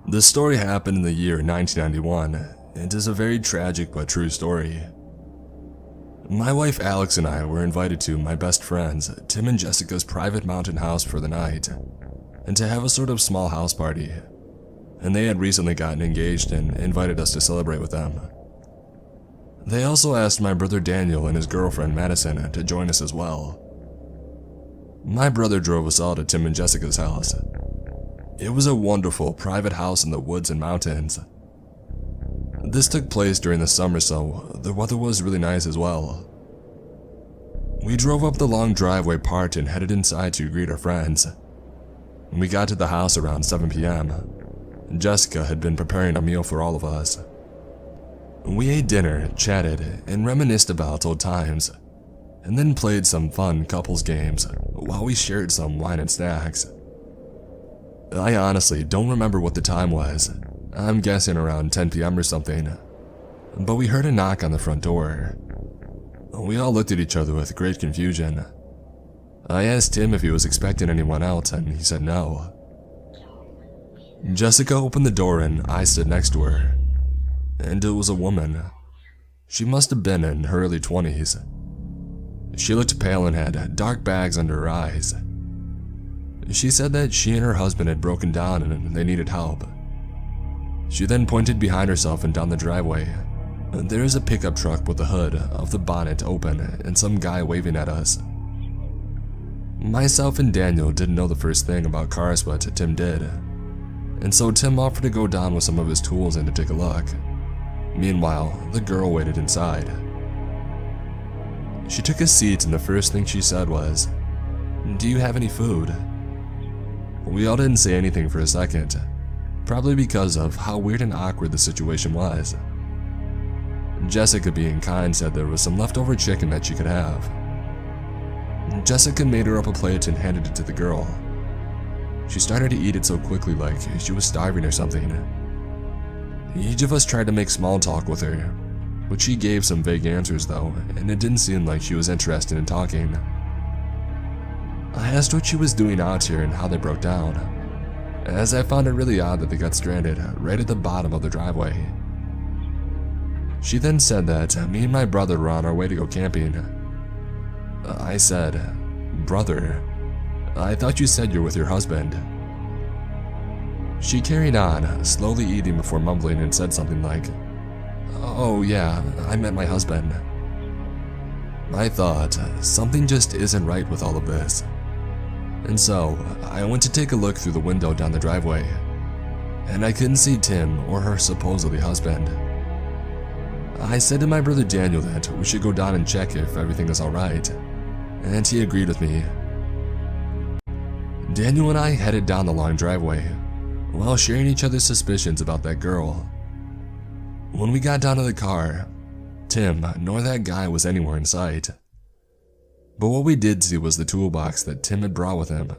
This story happened in the year 1991 and is a very tragic but true story. My wife Alex and I were invited to my best friends, Tim and Jessica's private mountain house for the night, and to have a sort of small house party. And they had recently gotten engaged and invited us to celebrate with them. They also asked my brother Daniel and his girlfriend Madison to join us as well. My brother drove us all to Tim and Jessica's house. It was a wonderful private house in the woods and mountains. This took place during the summer, so the weather was really nice as well. We drove up the long driveway part and headed inside to greet our friends. We got to the house around 7 p.m. Jessica had been preparing a meal for all of us. We ate dinner, chatted, and reminisced about old times, and then played some fun couples games while we shared some wine and snacks. I honestly don't remember what the time was. I'm guessing around 10 p.m. or something, but we heard a knock on the front door. We all looked at each other with great confusion. I asked Tim if he was expecting anyone else, and he said no. Jessica opened the door and I stood next to her, and it was a woman. She must have been in her early 20s. She looked pale and had dark bags under her eyes. She said that she and her husband had broken down and they needed help. She then pointed behind herself and down the driveway. There is a pickup truck with the hood of the bonnet open and some guy waving at us. Myself and Daniel didn't know the first thing about cars, but Tim did. And so Tim offered to go down with some of his tools and to take a look. Meanwhile, the girl waited inside. She took a seat and the first thing she said was, "Do you have any food?" We all didn't say anything for a second, probably because of how weird and awkward the situation was. Jessica, being kind, said there was some leftover chicken that she could have. Jessica made her up a plate and handed it to the girl. She started to eat it so quickly, like she was starving or something. Each of us tried to make small talk with her, but she gave some vague answers though, and it didn't seem like she was interested in talking. I asked what she was doing out here and how they broke down, as I found it really odd that they got stranded right at the bottom of the driveway. She then said that me and my brother were on our way to go camping. I said, "Brother, I thought you said you're with your husband." She carried on, slowly eating before mumbling, and said something like, "Oh yeah, I met my husband." I thought, something just isn't right with all of this. And so, I went to take a look through the window down the driveway, and I couldn't see Tim or her supposedly husband. I said to my brother Daniel that we should go down and check if everything is alright, and he agreed with me. Daniel and I headed down the long driveway, while sharing each other's suspicions about that girl. When we got down to the car, Tim nor that guy was anywhere in sight. But what we did see was the toolbox that Tim had brought with him.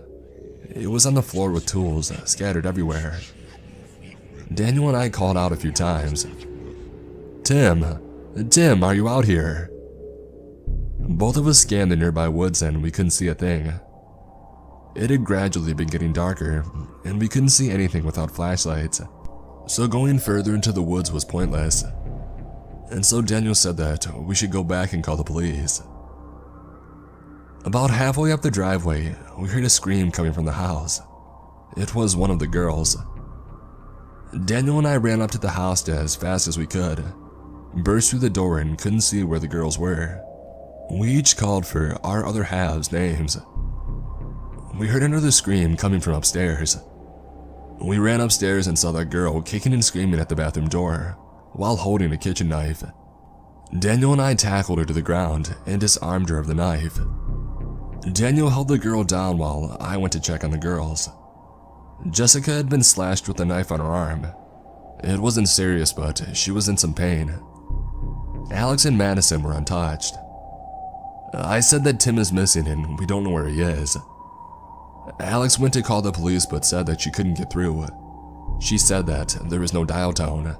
It was on the floor with tools scattered everywhere. Daniel and I called out a few times, Tim, are you out here?" Both of us scanned the nearby woods and we couldn't see a thing. It had gradually been getting darker, and we couldn't see anything without flashlights, so going further into the woods was pointless. And so Daniel said that we should go back and call the police. About halfway up the driveway, we heard a scream coming from the house. It was one of the girls. Daniel and I ran up to the house as fast as we could, burst through the door and couldn't see where the girls were. We each called for our other halves' names. We heard another scream coming from upstairs. We ran upstairs and saw that girl kicking and screaming at the bathroom door while holding a kitchen knife. Daniel and I tackled her to the ground and disarmed her of the knife. Daniel held the girl down while I went to check on the girls. Jessica had been slashed with a knife on her arm. It wasn't serious, but she was in some pain. Alex and Madison were untouched. I said that Tim is missing and we don't know where he is. Alex went to call the police but said that she couldn't get through. She said that there was no dial tone.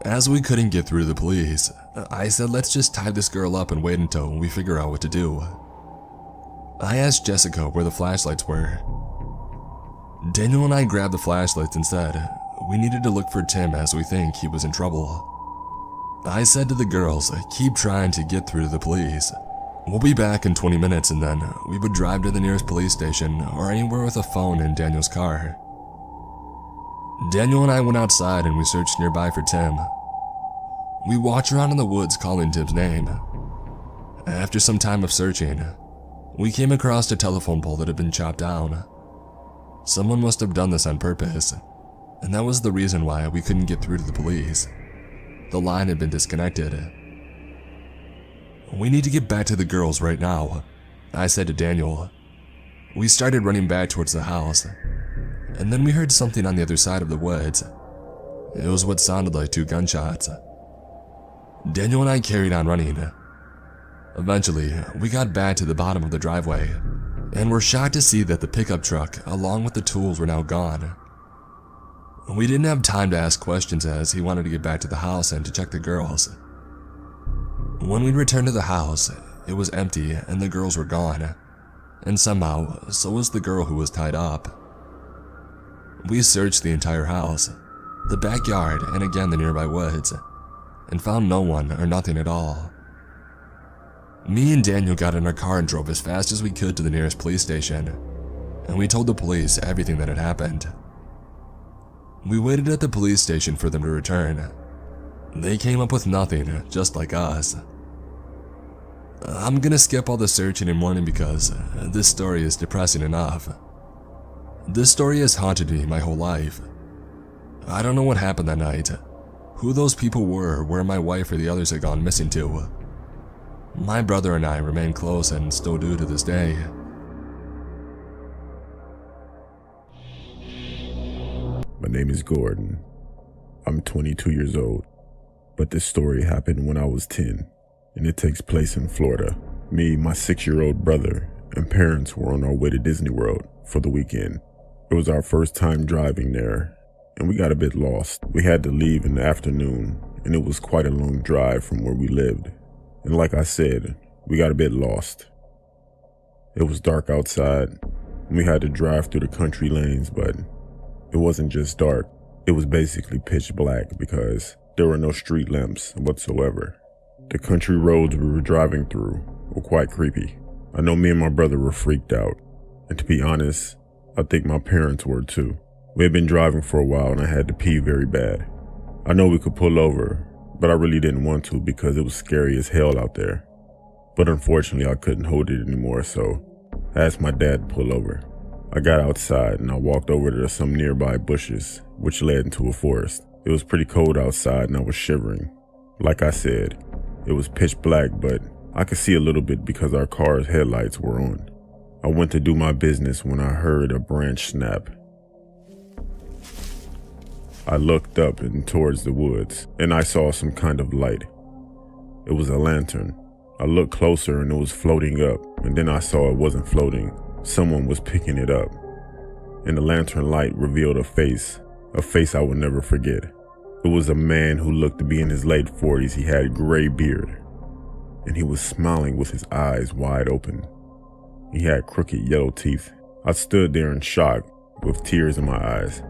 As we couldn't get through to the police, I said let's just tie this girl up and wait until we figure out what to do. I asked Jessica where the flashlights were. Daniel and I grabbed the flashlights and said, we needed to look for Tim as we think he was in trouble. I said to the girls, keep trying to get through to the police. We'll be back in 20 minutes and then we would drive to the nearest police station or anywhere with a phone in Daniel's car. Daniel and I went outside and we searched nearby for Tim. We walked around in the woods calling Tim's name. After some time of searching, we came across a telephone pole that had been chopped down. Someone must have done this on purpose, and that was the reason why we couldn't get through to the police. The line had been disconnected. We need to get back to the girls right now, I said to Daniel. We started running back towards the house, and then we heard something on the other side of the woods. It was what sounded like 2 gunshots. Daniel and I carried on running. Eventually, we got back to the bottom of the driveway, and were shocked to see that the pickup truck, along with the tools, were now gone. We didn't have time to ask questions as he wanted to get back to the house and to check the girls. When we returned to the house, it was empty and the girls were gone, and somehow, so was the girl who was tied up. We searched the entire house, the backyard, and again the nearby woods, and found no one or nothing at all. Me and Daniel got in our car and drove as fast as we could to the nearest police station, and we told the police everything that had happened. We waited at the police station for them to return. They came up with nothing, just like us. I'm gonna skip all the searching and warning because this story is depressing enough. This story has haunted me my whole life. I don't know what happened that night, who those people were, or where my wife or the others had gone missing to. My brother and I remain close and still do to this day. My name is Gordon. I'm 22 years old, but this story happened when I was 10, and it takes place in Florida. Me, my 6-year-old brother, and parents were on our way to Disney World for the weekend. It was our first time driving there, and we got a bit lost. We had to leave in the afternoon, and it was quite a long drive from where we lived. And like I said, we got a bit lost. It was dark outside, and we had to drive through the country lanes, but it wasn't just dark. It was basically pitch black because there were no street lamps whatsoever. The country roads we were driving through were quite creepy. I know me and my brother were freaked out, and to be honest, I think my parents were too. We had been driving for a while and I had to pee very bad. I know we could pull over, but I really didn't want to because it was scary as hell out there. But unfortunately I couldn't hold it anymore, so I asked my dad to pull over. I got outside and I walked over to some nearby bushes, which led into a forest. It was pretty cold outside and I was shivering. Like I said, it was pitch black, but I could see a little bit because our car's headlights were on. I went to do my business when I heard a branch snap. I looked up and towards the woods, and I saw some kind of light. It was a lantern. I looked closer and it was floating up, and then I saw it wasn't floating. Someone was picking it up, and the lantern light revealed a face I would never forget. It was a man who looked to be in his late 40s. He had gray beard, and he was smiling with his eyes wide open. He had crooked yellow teeth. I stood there in shock with tears in my eyes.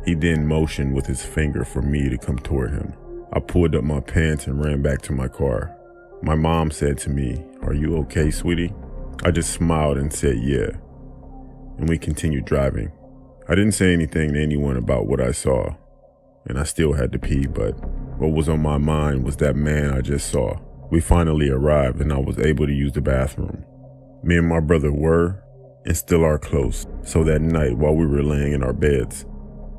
He then motioned with his finger for me to come toward him. I pulled up my pants and ran back to my car. My mom said to me, "Are you okay, sweetie?" I just smiled and said, "Yeah," and we continued driving. I didn't say anything to anyone about what I saw, and I still had to pee, but what was on my mind was that man I just saw. We finally arrived and I was able to use the bathroom. Me and my brother were, and still are close, so that night while we were laying in our beds,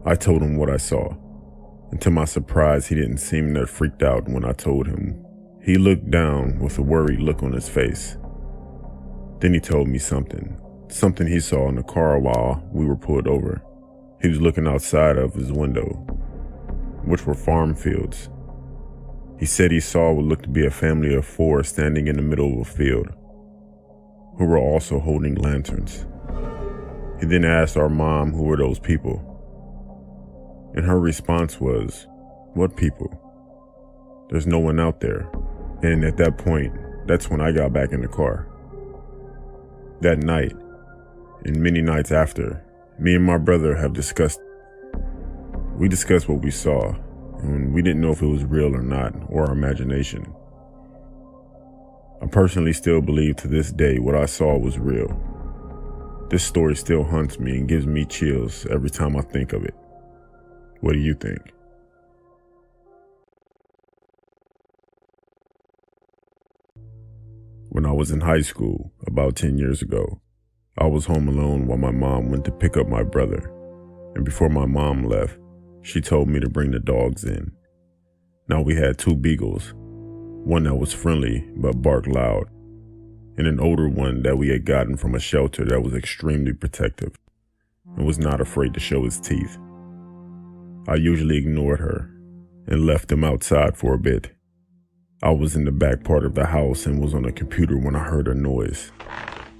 I told him what I saw, and to my surprise he didn't seem that freaked out when I told him. He looked down with a worried look on his face. Then he told me something he saw in the car while we were pulled over. He was looking outside of his window, which were farm fields. He said he saw what looked to be a family of 4 standing in the middle of a field, who were also holding lanterns. He then asked our mom who were those people, and her response was, "What people? There's no one out there." And at that point, that's when I got back in the car. That night, and many nights after, me and my brother have discussed We discussed what we saw, and we didn't know if it was real or not, or our imagination. I personally still believe to this day what I saw was real. This story still haunts me and gives me chills every time I think of it. What do you think? When I was in high school, about 10 years ago, I was home alone while my mom went to pick up my brother. And before my mom left, she told me to bring the dogs in. Now we had 2 beagles, one that was friendly but barked loud, and an older one that we had gotten from a shelter that was extremely protective and was not afraid to show his teeth. I usually ignored her and left them outside for a bit. I was in the back part of the house and was on a computer when I heard a noise.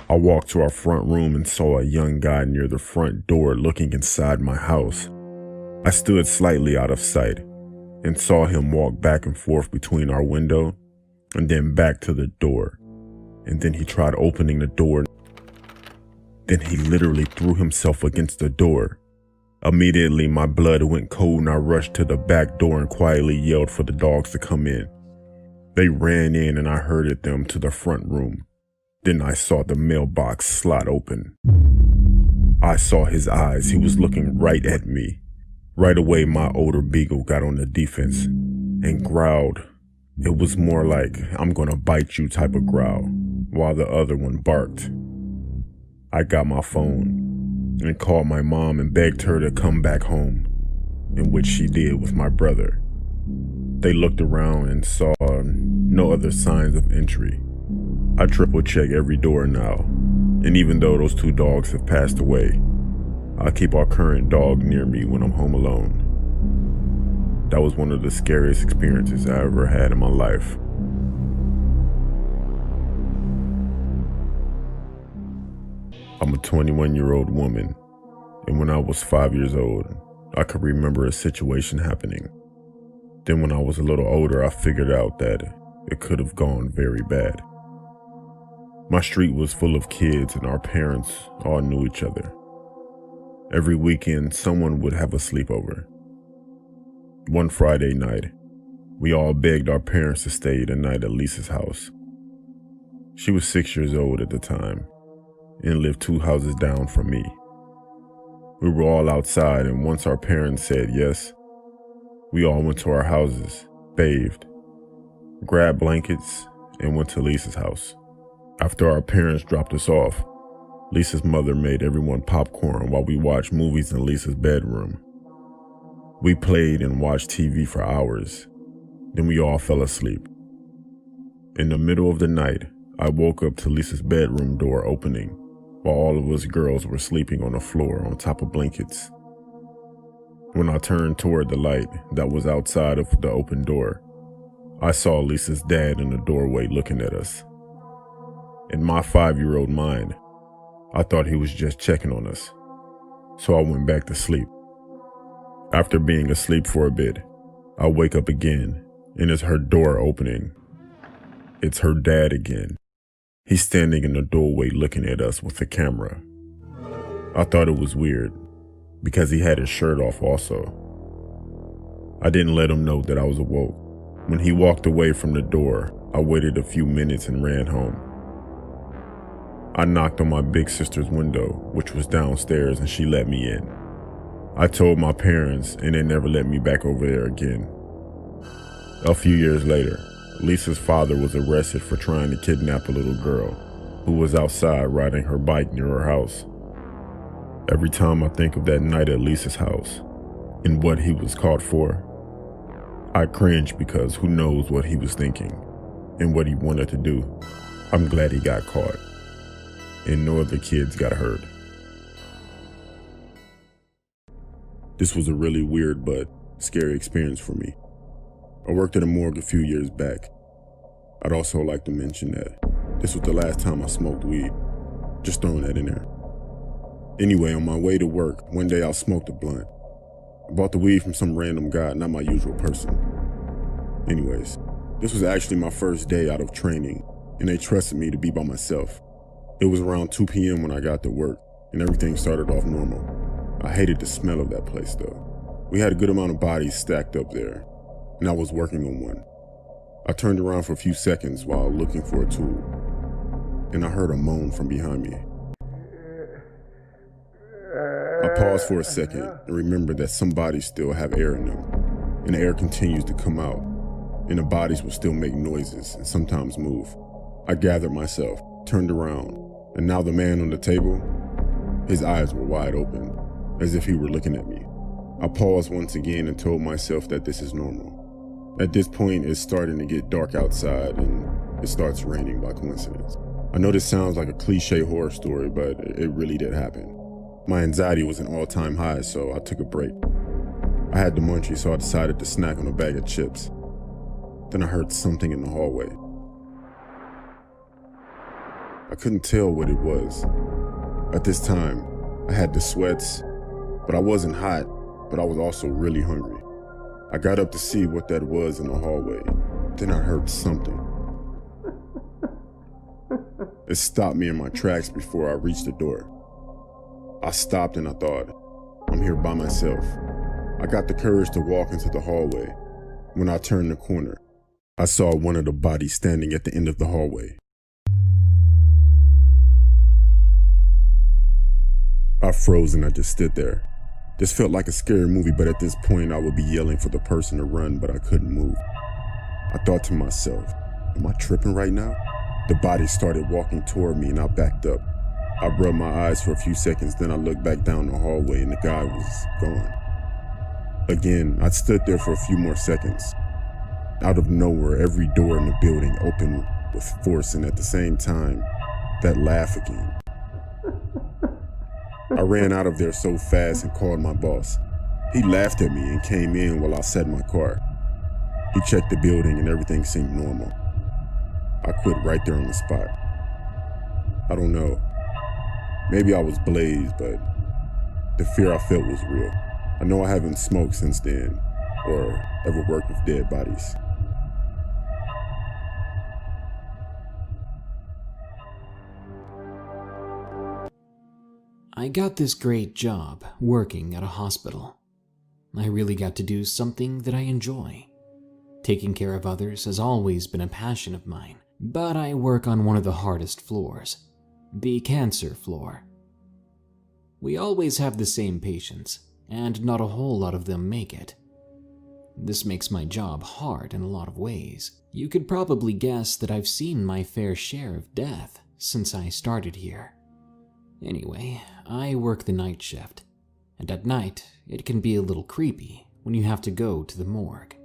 I walked to our front room and saw a young guy near the front door looking inside my house. I stood slightly out of sight and saw him walk back and forth between our window and then back to the door. And then he tried opening the door. Then he literally threw himself against the door. Immediately, my blood went cold and I rushed to the back door and quietly yelled for the dogs to come in. They ran in and I herded them to the front room. Then I saw the mailbox slot open. I saw his eyes. He was looking right at me. Right away, my older beagle got on the defense and growled. It was more like, "I'm gonna bite you" type of growl, while the other one barked. I got my phone and called my mom and begged her to come back home, in which she did with my brother. They looked around and saw no other signs of entry. I triple check every door now, and even though those 2 dogs have passed away, I keep our current dog near me when I'm home alone. That was one of the scariest experiences I ever had in my life. I'm a 21-year-old woman, and when I was 5 years old, I could remember a situation happening. Then when I was a little older, I figured out that it could have gone very bad. My street was full of kids and our parents all knew each other. Every weekend, someone would have a sleepover. One Friday night, we all begged our parents to stay the night at Lisa's house. She was 6 years old at the time and lived 2 houses down from me. We were all outside, and once our parents said yes, we all went to our houses, bathed, grabbed blankets, and went to Lisa's house. After our parents dropped us off, Lisa's mother made everyone popcorn while we watched movies in Lisa's bedroom. We played and watched TV for hours. Then we all fell asleep. In the middle of the night, I woke up to Lisa's bedroom door opening while all of us girls were sleeping on the floor on top of blankets. When I turned toward the light that was outside of the open door, I saw Lisa's dad in the doorway looking at us. In my 5-year-old mind, I thought he was just checking on us, so I went back to sleep. After being asleep for a bit, I wake up again, and it's her door opening. It's her dad again. He's standing in the doorway looking at us with the camera. I thought it was weird, because he had his shirt off also. I didn't let him know that I was awoke. When he walked away from the door, I waited a few minutes and ran home. I knocked on my big sister's window, which was downstairs, and she let me in. I told my parents, and they never let me back over there again. A few years later, Lisa's father was arrested for trying to kidnap a little girl who was outside riding her bike near her house. Every time I think of that night at Lisa's house and what he was caught for, I cringe because who knows what he was thinking and what he wanted to do. I'm glad he got caught and no other kids got hurt. This was a really weird but scary experience for me. I worked at a morgue a few years back. I'd also like to mention that this was the last time I smoked weed. Just throwing that in there. Anyway, on my way to work, one day I smoked a blunt. I bought the weed from some random guy, not my usual person. Anyways, this was actually my first day out of training, and they trusted me to be by myself. It was around 2 p.m. when I got to work, and everything started off normal. I hated the smell of that place though. We had a good amount of bodies stacked up there, and I was working on one. I turned around for a few seconds while looking for a tool, and I heard a moan from behind me. I paused for a second and remembered that some bodies still have air in them, and the air continues to come out, and the bodies will still make noises and sometimes move. I gathered myself, turned around, and now the man on the table, his eyes were wide open, as if he were looking at me. I paused once again and told myself that this is normal. At this point, it's starting to get dark outside and it starts raining by coincidence. I know this sounds like a cliche horror story, but it really did happen. My anxiety was an all-time high, so I took a break. I had the munchies, so I decided to snack on a bag of chips. Then I heard something in the hallway. I couldn't tell what it was. At this time, I had the sweats, but I wasn't hot, but I was also really hungry. I got up to see what that was in the hallway. Then I heard something. It stopped me in my tracks before I reached the door. I stopped and I thought, I'm here by myself. I got the courage to walk into the hallway. When I turned the corner, I saw one of the bodies standing at the end of the hallway. I froze and I just stood there. This felt like a scary movie, but at this point I would be yelling for the person to run, but I couldn't move. I thought to myself, am I tripping right now? The body started walking toward me and I backed up. I rubbed my eyes for a few seconds, then I looked back down the hallway and the guy was gone. Again, I stood there for a few more seconds. Out of nowhere, every door in the building opened with force, and at the same time, that laugh again. I ran out of there so fast and called my boss. He laughed at me and came in while I sat in my car. He checked the building and everything seemed normal. I quit right there on the spot. I don't know. Maybe I was blazed, but the fear I felt was real. I know I haven't smoked since then, or ever worked with dead bodies. I got this great job working at a hospital. I really got to do something that I enjoy. Taking care of others has always been a passion of mine, but I work on one of the hardest floors, the cancer floor. We always have the same patients, and not a whole lot of them make it. This makes my job hard in a lot of ways. You could probably guess that I've seen my fair share of death since I started here. Anyway, I work the night shift, and at night it can be a little creepy when you have to go to the morgue.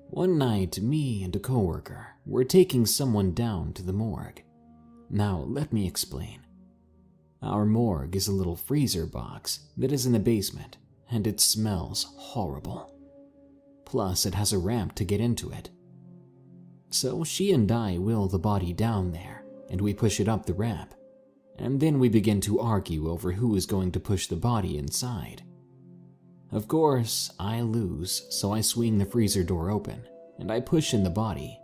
One night, me and a coworker were taking someone down to the morgue. Now, let me explain. Our morgue is a little freezer box that is in the basement, and it smells horrible. Plus, it has a ramp to get into it. So she and I wheel the body down there, and we push it up the ramp. And then we begin to argue over who is going to push the body inside. Of course, I lose, so I swing the freezer door open, and I push in the body.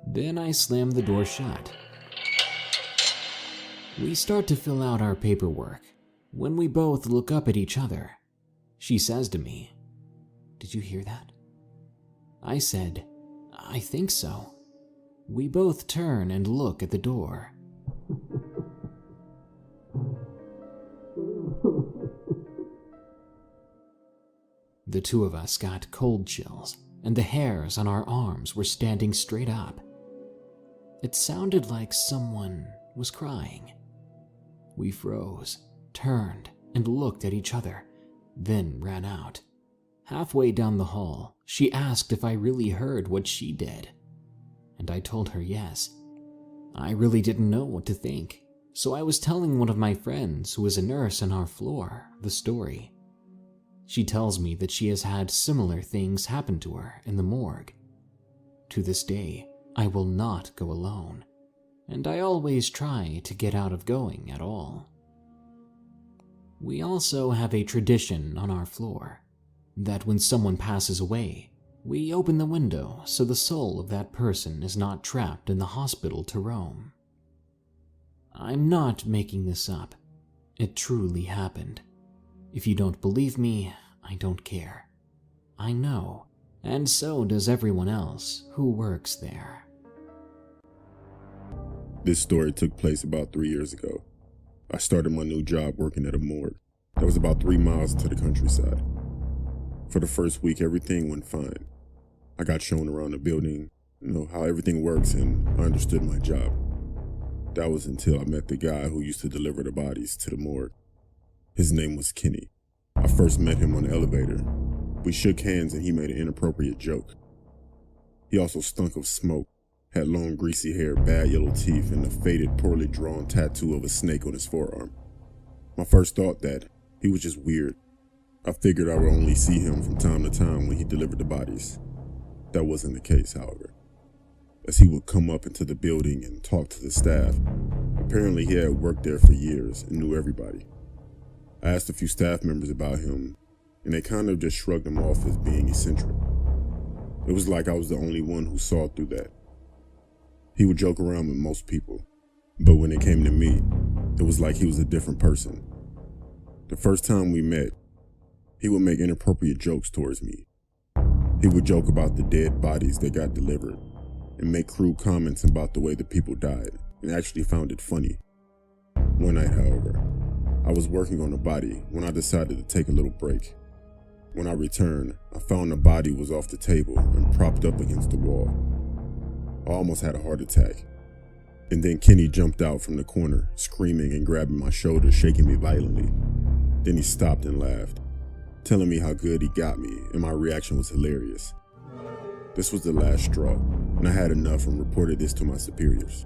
Then I slam the door shut. We start to fill out our paperwork when we both look up at each other. She says to me, "Did you hear that?" I said, "I think so." We both turn and look at the door. The two of us got cold chills, and the hairs on our arms were standing straight up. It sounded like someone was crying. We froze, turned, and looked at each other, then ran out. Halfway down the hall, she asked if I really heard what she did, and I told her yes. I really didn't know what to think, so I was telling one of my friends who is a nurse on our floor the story. She tells me that she has had similar things happen to her in the morgue. To this day, I will not go alone, and I always try to get out of going at all. We also have a tradition on our floor that when someone passes away, we open the window so the soul of that person is not trapped in the hospital to roam. I'm not making this up. It truly happened. If you don't believe me, I don't care. I know, and so does everyone else who works there. This story took place about 3 years ago. I started my new job working at a morgue that was about 3 miles into the countryside. For the first week, everything went fine. I got shown around the building, how everything works, and I understood my job. That was until I met the guy who used to deliver the bodies to the morgue. His name was Kenny. I first met him on the elevator. We shook hands and he made an inappropriate joke. He also stunk of smoke, had long greasy hair, bad yellow teeth, and a faded, poorly drawn tattoo of a snake on his forearm. My first thought that he was just weird. I figured I would only see him from time to time when he delivered the bodies. That wasn't the case, however, as he would come up into the building and talk to the staff. Apparently he had worked there for years and knew everybody. I asked a few staff members about him, and they kind of just shrugged him off as being eccentric. It was like I was the only one who saw through that. He would joke around with most people, but when it came to me, it was like he was a different person. The first time we met, he would make inappropriate jokes towards me. He would joke about the dead bodies that got delivered and make crude comments about the way the people died, and actually found it funny. One night, however, I was working on a body when I decided to take a little break. When I returned, I found the body was off the table and propped up against the wall. I almost had a heart attack. And then Kenny jumped out from the corner, screaming and grabbing my shoulder, shaking me violently. Then he stopped and laughed, telling me how good he got me, and my reaction was hilarious. This was the last straw, and I had enough and reported this to my superiors.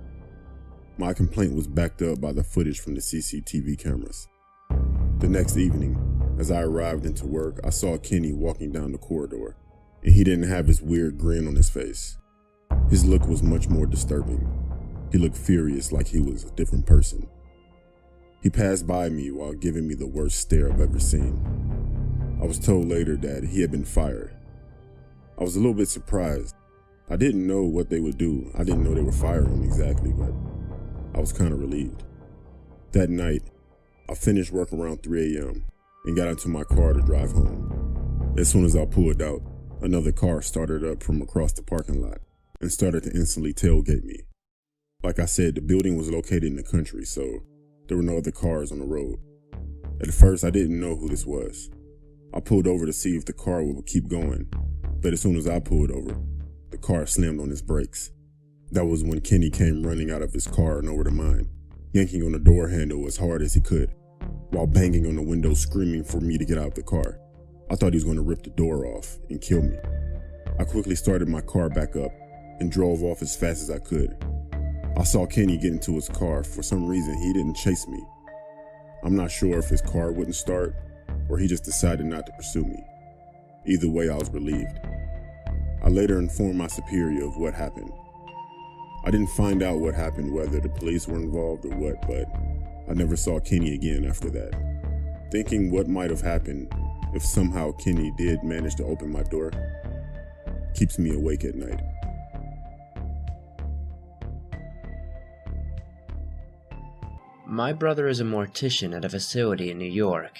My complaint was backed up by the footage from the CCTV cameras. The next evening, as I arrived into work, I saw Kenny walking down the corridor, and he didn't have his weird grin on his face. His look was much more disturbing. He looked furious, like he was a different person. He passed by me while giving me the worst stare I've ever seen. I was told later that he had been fired. I was a little bit surprised. I didn't know what they would do. I didn't know they were firing him exactly, but I was kind of relieved. That night, I finished work around 3 a.m. and got into my car to drive home. As soon as I pulled out, another car started up from across the parking lot and started to instantly tailgate me. Like I said, the building was located in the country, so there were no other cars on the road. At first, I didn't know who this was. I pulled over to see if the car would keep going, but as soon as I pulled over, the car slammed on its brakes. That was when Kenny came running out of his car and over to mine, yanking on the door handle as hard as he could, while banging on the window screaming for me to get out of the car. I thought he was going to rip the door off and kill me. I quickly started my car back up and drove off as fast as I could. I saw Kenny get into his car. For some reason, he didn't chase me. I'm not sure if his car wouldn't start or he just decided not to pursue me. Either way, I was relieved. I later informed my superior of what happened. I didn't find out what happened, whether the police were involved or what, but I never saw Kenny again after that. Thinking what might have happened if somehow Kenny did manage to open my door keeps me awake at night. My brother is a mortician at a facility in New York,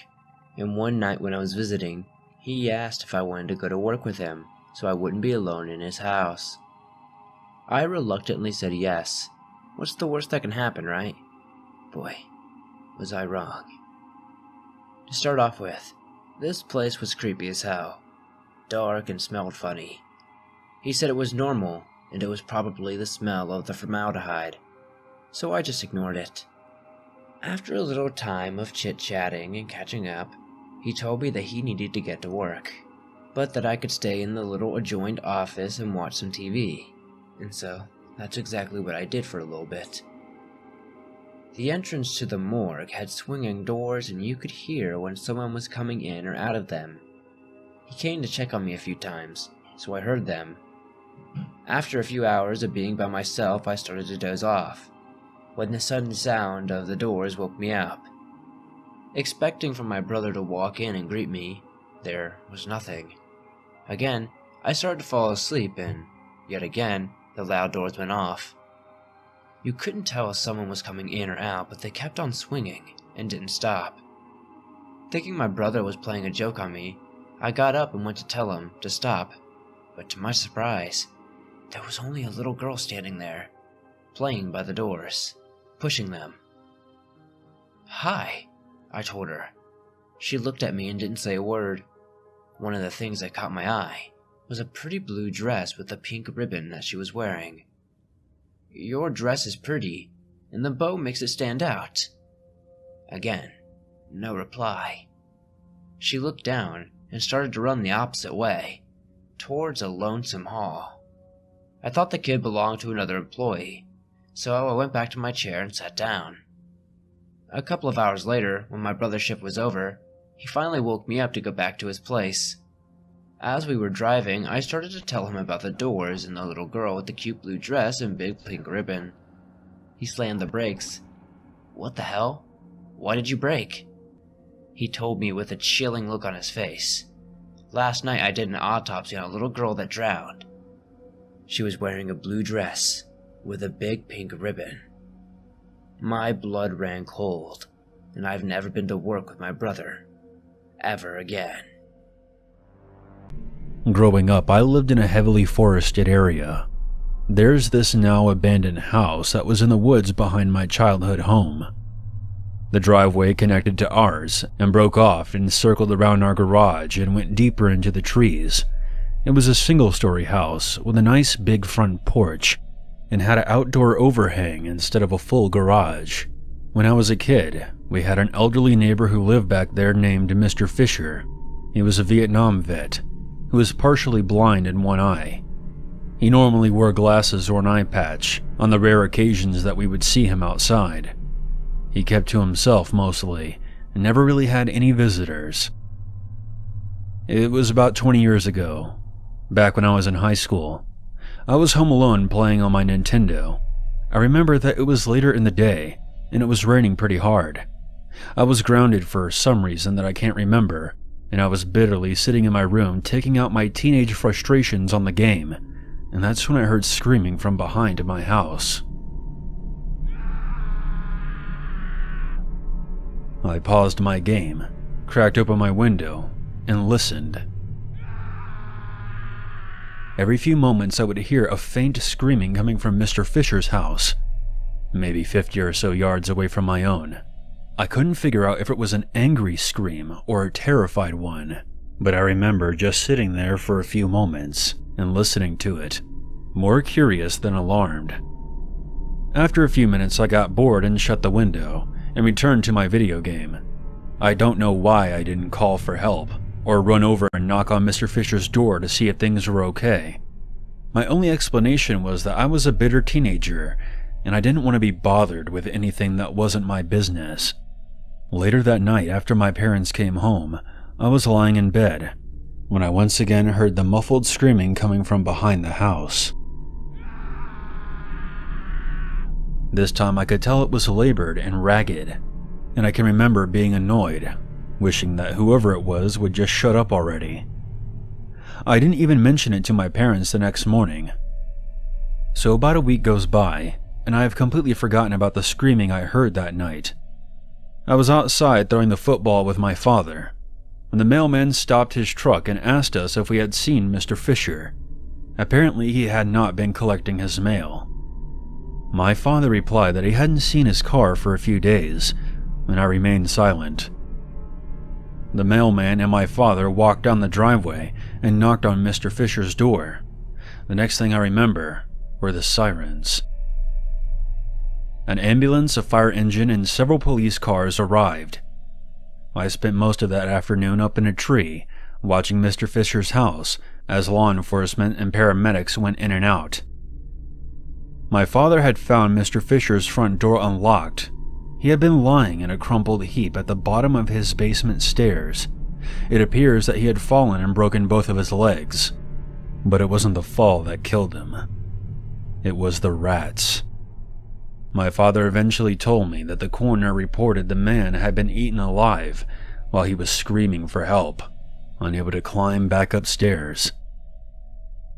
and one night when I was visiting, he asked if I wanted to go to work with him so I wouldn't be alone in his house. I reluctantly said yes. What's the worst that can happen, right? Boy, was I wrong. To start off with, this place was creepy as hell. Dark and smelled funny. He said it was normal, and it was probably the smell of the formaldehyde, so I just ignored it. After a little time of chit-chatting and catching up, he told me that he needed to get to work, but that I could stay in the little adjoined office and watch some TV, and so that's exactly what I did for a little bit. The entrance to the morgue had swinging doors, and you could hear when someone was coming in or out of them. He came to check on me a few times, so I heard them. After a few hours of being by myself, I started to doze off, when the sudden sound of the doors woke me up. Expecting for my brother to walk in and greet me, there was nothing. Again, I started to fall asleep, and yet again, the loud doors went off. You couldn't tell if someone was coming in or out, but they kept on swinging and didn't stop. Thinking my brother was playing a joke on me, I got up and went to tell him to stop, but to my surprise, there was only a little girl standing there, playing by the doors, pushing them. "Hi," I told her. She looked at me and didn't say a word. One of the things that caught my eye was a pretty blue dress with a pink ribbon that she was wearing. "Your dress is pretty, and the bow makes it stand out." Again, no reply. She looked down and started to run the opposite way, towards a lonesome hall. I thought the kid belonged to another employee, so I went back to my chair and sat down. A couple of hours later, when my brother's shift was over, he finally woke me up to go back to his place. As we were driving, I started to tell him about the doors and the little girl with the cute blue dress and big pink ribbon. He slammed the brakes. "What the hell? Why did you brake?" He told me with a chilling look on his face. "Last night I did an autopsy on a little girl that drowned. She was wearing a blue dress with a big pink ribbon." My blood ran cold, and I've never been to work with my brother ever again. Growing up, I lived in a heavily forested area. There's this now abandoned house that was in the woods behind my childhood home. The driveway connected to ours and broke off and circled around our garage and went deeper into the trees. It was a single-story house with a nice big front porch and had an outdoor overhang instead of a full garage. When I was a kid, we had an elderly neighbor who lived back there named Mr. Fisher. He was a Vietnam vet who was partially blind in one eye. He normally wore glasses or an eye patch on the rare occasions that we would see him outside. He kept to himself mostly and never really had any visitors. It was about 20 years ago, back when I was in high school. I was home alone playing on my Nintendo. I remember that it was later in the day and it was raining pretty hard. I was grounded for some reason that I can't remember, and I was bitterly sitting in my room taking out my teenage frustrations on the game, and that's when I heard screaming from behind my house. I paused my game, cracked open my window, and listened. Every few moments I would hear a faint screaming coming from Mr. Fisher's house, maybe 50 or so yards away from my own. I couldn't figure out if it was an angry scream or a terrified one, but I remember just sitting there for a few moments and listening to it, more curious than alarmed. After a few minutes I got bored and shut the window and returned to my video game. I don't know why I didn't call for help or run over and knock on Mr. Fisher's door to see if things were okay. My only explanation was that I was a bitter teenager and I didn't want to be bothered with anything that wasn't my business. Later that night, after my parents came home, I was lying in bed when I once again heard the muffled screaming coming from behind the house. This time I could tell it was labored and ragged, and I can remember being annoyed, wishing that whoever it was would just shut up already. I didn't even mention it to my parents the next morning. So about a week goes by, and I have completely forgotten about the screaming I heard that night. I was outside throwing the football with my father, when the mailman stopped his truck and asked us if we had seen Mr. Fisher. Apparently he had not been collecting his mail. My father replied that he hadn't seen his car for a few days, and I remained silent. The mailman and my father walked down the driveway and knocked on Mr. Fisher's door. The next thing I remember were the sirens. An ambulance, a fire engine, and several police cars arrived. I spent most of that afternoon up in a tree, watching Mr. Fisher's house as law enforcement and paramedics went in and out. My father had found Mr. Fisher's front door unlocked. He had been lying in a crumpled heap at the bottom of his basement stairs. It appears that he had fallen and broken both of his legs. But it wasn't the fall that killed him. It was the rats. My father eventually told me that the coroner reported the man had been eaten alive while he was screaming for help, unable to climb back upstairs.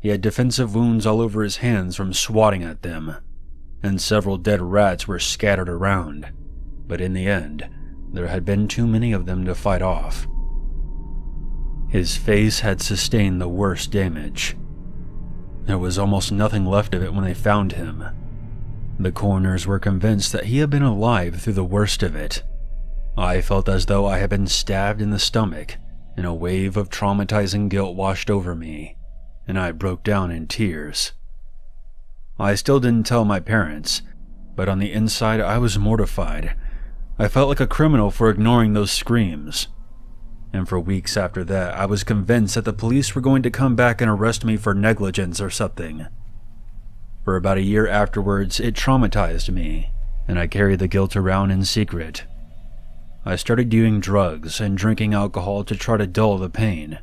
He had defensive wounds all over his hands from swatting at them, and several dead rats were scattered around, but in the end, there had been too many of them to fight off. His face had sustained the worst damage. There was almost nothing left of it when they found him. The coroners were convinced that he had been alive through the worst of it. I felt as though I had been stabbed in the stomach, and a wave of traumatizing guilt washed over me, and I broke down in tears. I still didn't tell my parents, but on the inside I was mortified. I felt like a criminal for ignoring those screams. And for weeks after that, I was convinced that the police were going to come back and arrest me for negligence or something. For about a year afterwards, it traumatized me, and I carried the guilt around in secret. I started doing drugs and drinking alcohol to try to dull the pain.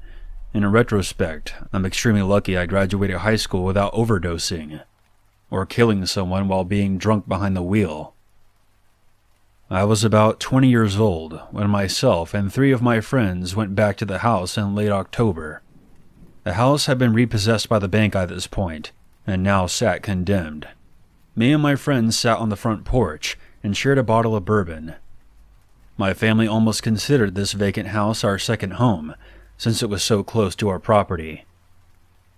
In retrospect, I'm extremely lucky I graduated high school without overdosing, or killing someone while being drunk behind the wheel. I was about 20 years old when myself and 3 of my friends went back to the house in late October. The house had been repossessed by the bank at this point, and now sat condemned. Me and my friends sat on the front porch and shared a bottle of bourbon. My family almost considered this vacant house our second home, since it was so close to our property.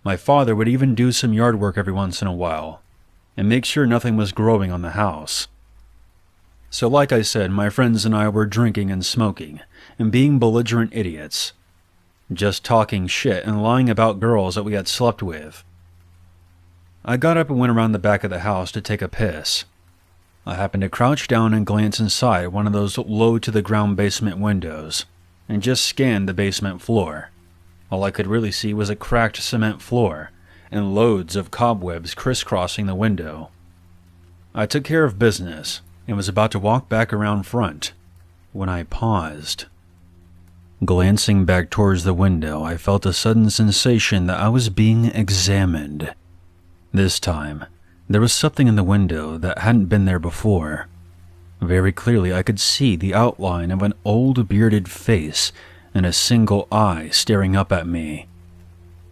My father would even do some yard work every once in a while, and make sure nothing was growing on the house. So like I said, my friends and I were drinking and smoking, and being belligerent idiots. Just talking shit and lying about girls that we had slept with. I got up and went around the back of the house to take a piss. I happened to crouch down and glance inside one of those low-to-the-ground basement windows, and just scanned the basement floor. All I could really see was a cracked cement floor, and loads of cobwebs crisscrossing the window. I took care of business, and was about to walk back around front, when I paused. Glancing back towards the window, I felt a sudden sensation that I was being examined. This time, there was something in the window that hadn't been there before. Very clearly, I could see the outline of an old bearded face and a single eye staring up at me,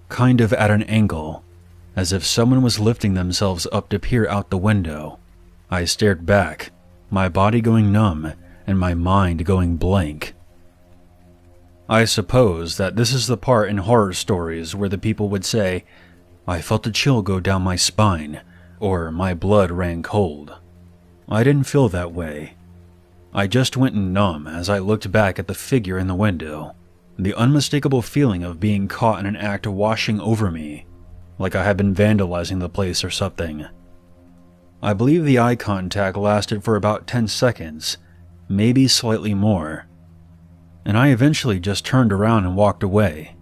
kind of at an angle, as if someone was lifting themselves up to peer out the window. I stared back, my body going numb and my mind going blank. I suppose that this is the part in horror stories where the people would say, "I felt a chill go down my spine," or "my blood ran cold." I didn't feel that way. I just went numb as I looked back at the figure in the window, the unmistakable feeling of being caught in an act washing over me, like I had been vandalizing the place or something. I believe the eye contact lasted for about 10 seconds, maybe slightly more, and I eventually just turned around and walked away.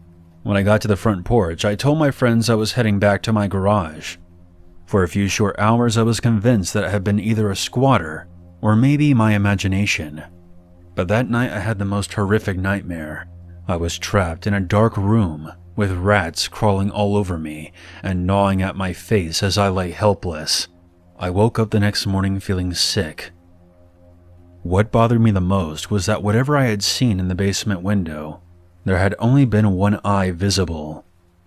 When I got to the front porch, I told my friends I was heading back to my garage. For a few short hours, I was convinced that it had been either a squatter or maybe my imagination. But that night I had the most horrific nightmare. I was trapped in a dark room with rats crawling all over me and gnawing at my face as I lay helpless. I woke up the next morning feeling sick. What bothered me the most was that whatever I had seen in the basement window, there had only been one eye visible,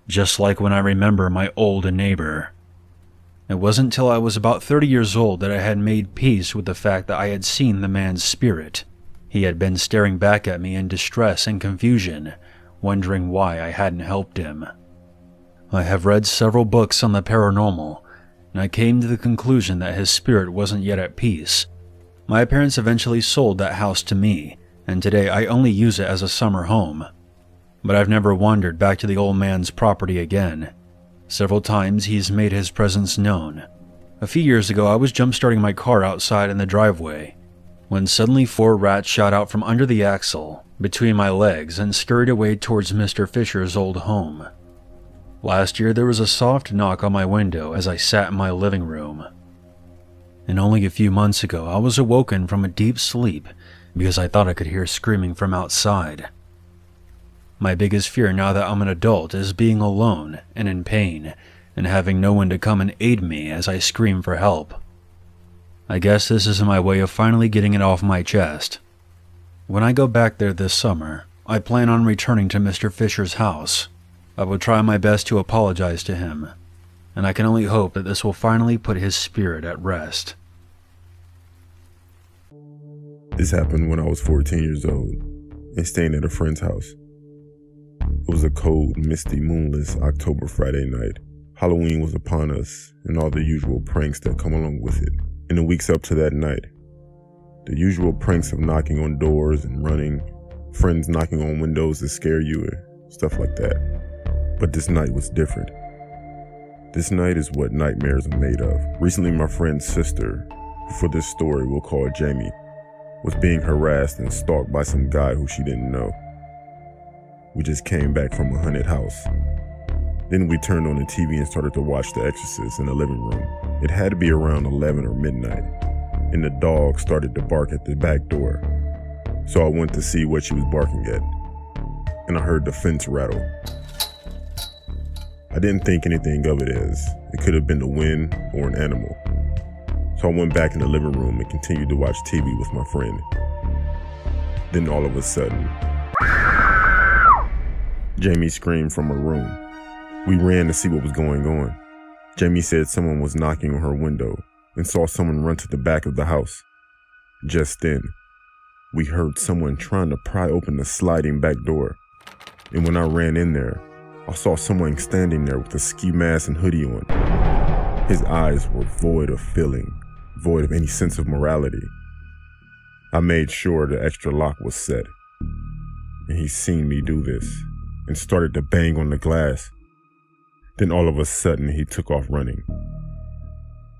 just like when I remember my old neighbor. It wasn't until I was about 30 years old that I had made peace with the fact that I had seen the man's spirit. He had been staring back at me in distress and confusion, wondering why I hadn't helped him. I have read several books on the paranormal, and I came to the conclusion that his spirit wasn't yet at peace. My parents eventually sold that house to me, and today I only use it as a summer home. But I've never wandered back to the old man's property again. Several times he's made his presence known. A few years ago, I was jump-starting my car outside in the driveway, when suddenly 4 rats shot out from under the axle, between my legs, and scurried away towards Mr. Fisher's old home. Last year, there was a soft knock on my window as I sat in my living room. And only a few months ago, I was awoken from a deep sleep because I thought I could hear screaming from outside. My biggest fear now that I'm an adult is being alone and in pain, and having no one to come and aid me as I scream for help. I guess this is my way of finally getting it off my chest. When I go back there this summer, I plan on returning to Mr. Fisher's house. I will try my best to apologize to him, and I can only hope that this will finally put his spirit at rest. This happened when I was 14 years old and staying at a friend's house. It was a cold, misty, moonless October Friday night. Halloween was upon us, and all the usual pranks that come along with it. In the weeks up to that night, the usual pranks of knocking on doors and running, friends knocking on windows to scare you, stuff like that. But this night was different. This night is what nightmares are made of. Recently, my friend's sister, who for this story we'll call Jamie, was being harassed and stalked by some guy who she didn't know. We just came back from a haunted house. Then we turned on the TV and started to watch The Exorcist in the living room. It had to be around 11 or midnight, and the dog started to bark at the back door. So I went to see what she was barking at, and I heard the fence rattle. I didn't think anything of it as it could have been the wind or an animal. So I went back in the living room and continued to watch TV with my friend. Then all of a sudden, Jamie screamed from her room. We ran to see what was going on. Jamie said someone was knocking on her window and saw someone run to the back of the house. Just then, we heard someone trying to pry open the sliding back door. And when I ran in there, I saw someone standing there with a ski mask and hoodie on. His eyes were void of feeling, void of any sense of morality. I made sure the extra lock was set, and he seen me do this and started to bang on the glass. Then all of a sudden, he took off running.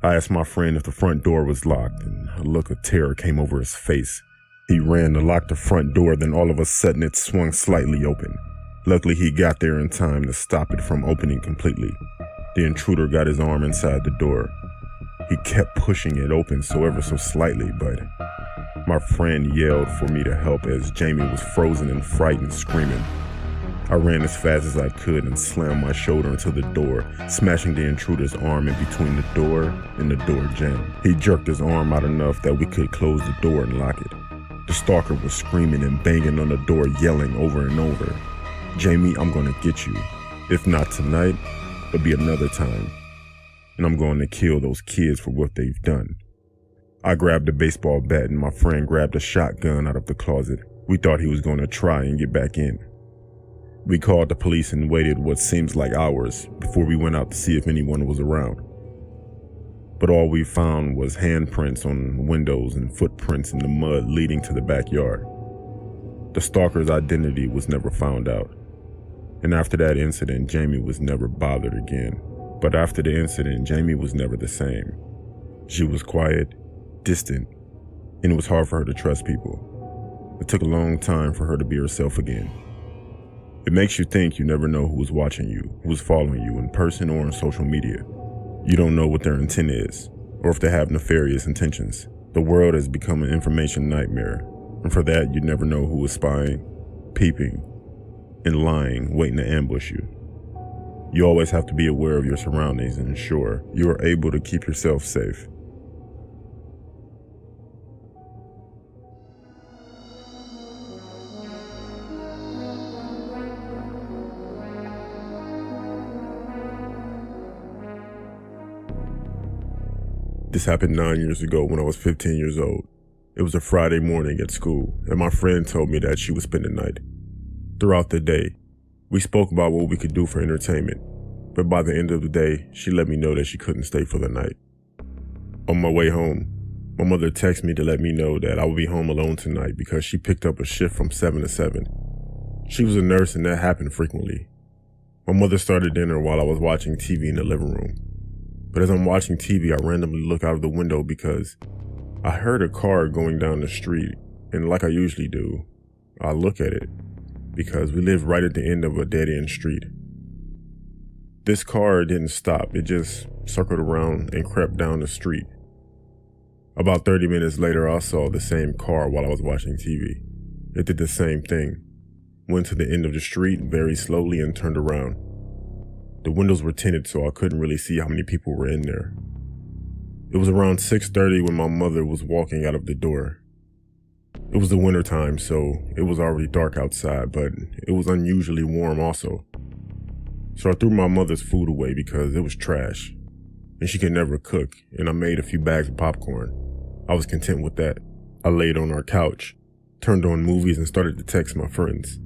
I asked my friend if the front door was locked, and a look of terror came over his face. He ran to lock the front door, then all of a sudden it swung slightly open. Luckily, he got there in time to stop it from opening completely. The intruder got his arm inside the door. He kept pushing it open ever so slightly, but my friend yelled for me to help as Jamie was frozen and frightened, screaming. I ran as fast as I could and slammed my shoulder into the door, smashing the intruder's arm in between the door and the door jamb. He jerked his arm out enough that we could close the door and lock it. The stalker was screaming and banging on the door, yelling over and over, "Jamie, I'm gonna get you. If not tonight, it'll be another time. And I'm going to kill those kids for what they've done." I grabbed a baseball bat and my friend grabbed a shotgun out of the closet. We thought he was going to try and get back in. We called the police and waited what seems like hours before we went out to see if anyone was around. But all we found was handprints on windows and footprints in the mud leading to the backyard. The stalker's identity was never found out. And after that incident, Jamie was never bothered again. But after the incident, Jamie was never the same. She was quiet, distant, and it was hard for her to trust people. It took a long time for her to be herself again. It makes you think you never know who is watching you, who is following you in person or on social media. You don't know what their intent is, or if they have nefarious intentions. The world has become an information nightmare, and for that you never know who is spying, peeping, and lying, waiting to ambush you. You always have to be aware of your surroundings and ensure you are able to keep yourself safe. This happened 9 years ago when I was 15 years old. It was a Friday morning at school, and my friend told me that she would spend the night. Throughout the day, we spoke about what we could do for entertainment, but by the end of the day, she let me know that she couldn't stay for the night. On my way home, my mother texted me to let me know that I would be home alone tonight because she picked up a shift from 7 to 7. She was a nurse and that happened frequently. My mother started dinner while I was watching TV in the living room. But as I'm watching TV, I randomly look out of the window because I heard a car going down the street, and like I usually do, I look at it because we live right at the end of a dead-end street. This car didn't stop, it just circled around and crept down the street. About 30 minutes later, I saw the same car while I was watching TV. It did the same thing, went to the end of the street very slowly and turned around. The windows were tinted, so I couldn't really see how many people were in there. It was around 6:30 when my mother was walking out of the door. It was the winter time, so it was already dark outside, but it was unusually warm also. So I threw my mother's food away because it was trash, and she could never cook, and I made a few bags of popcorn. I was content with that. I laid on our couch, turned on movies, and started to text my friends.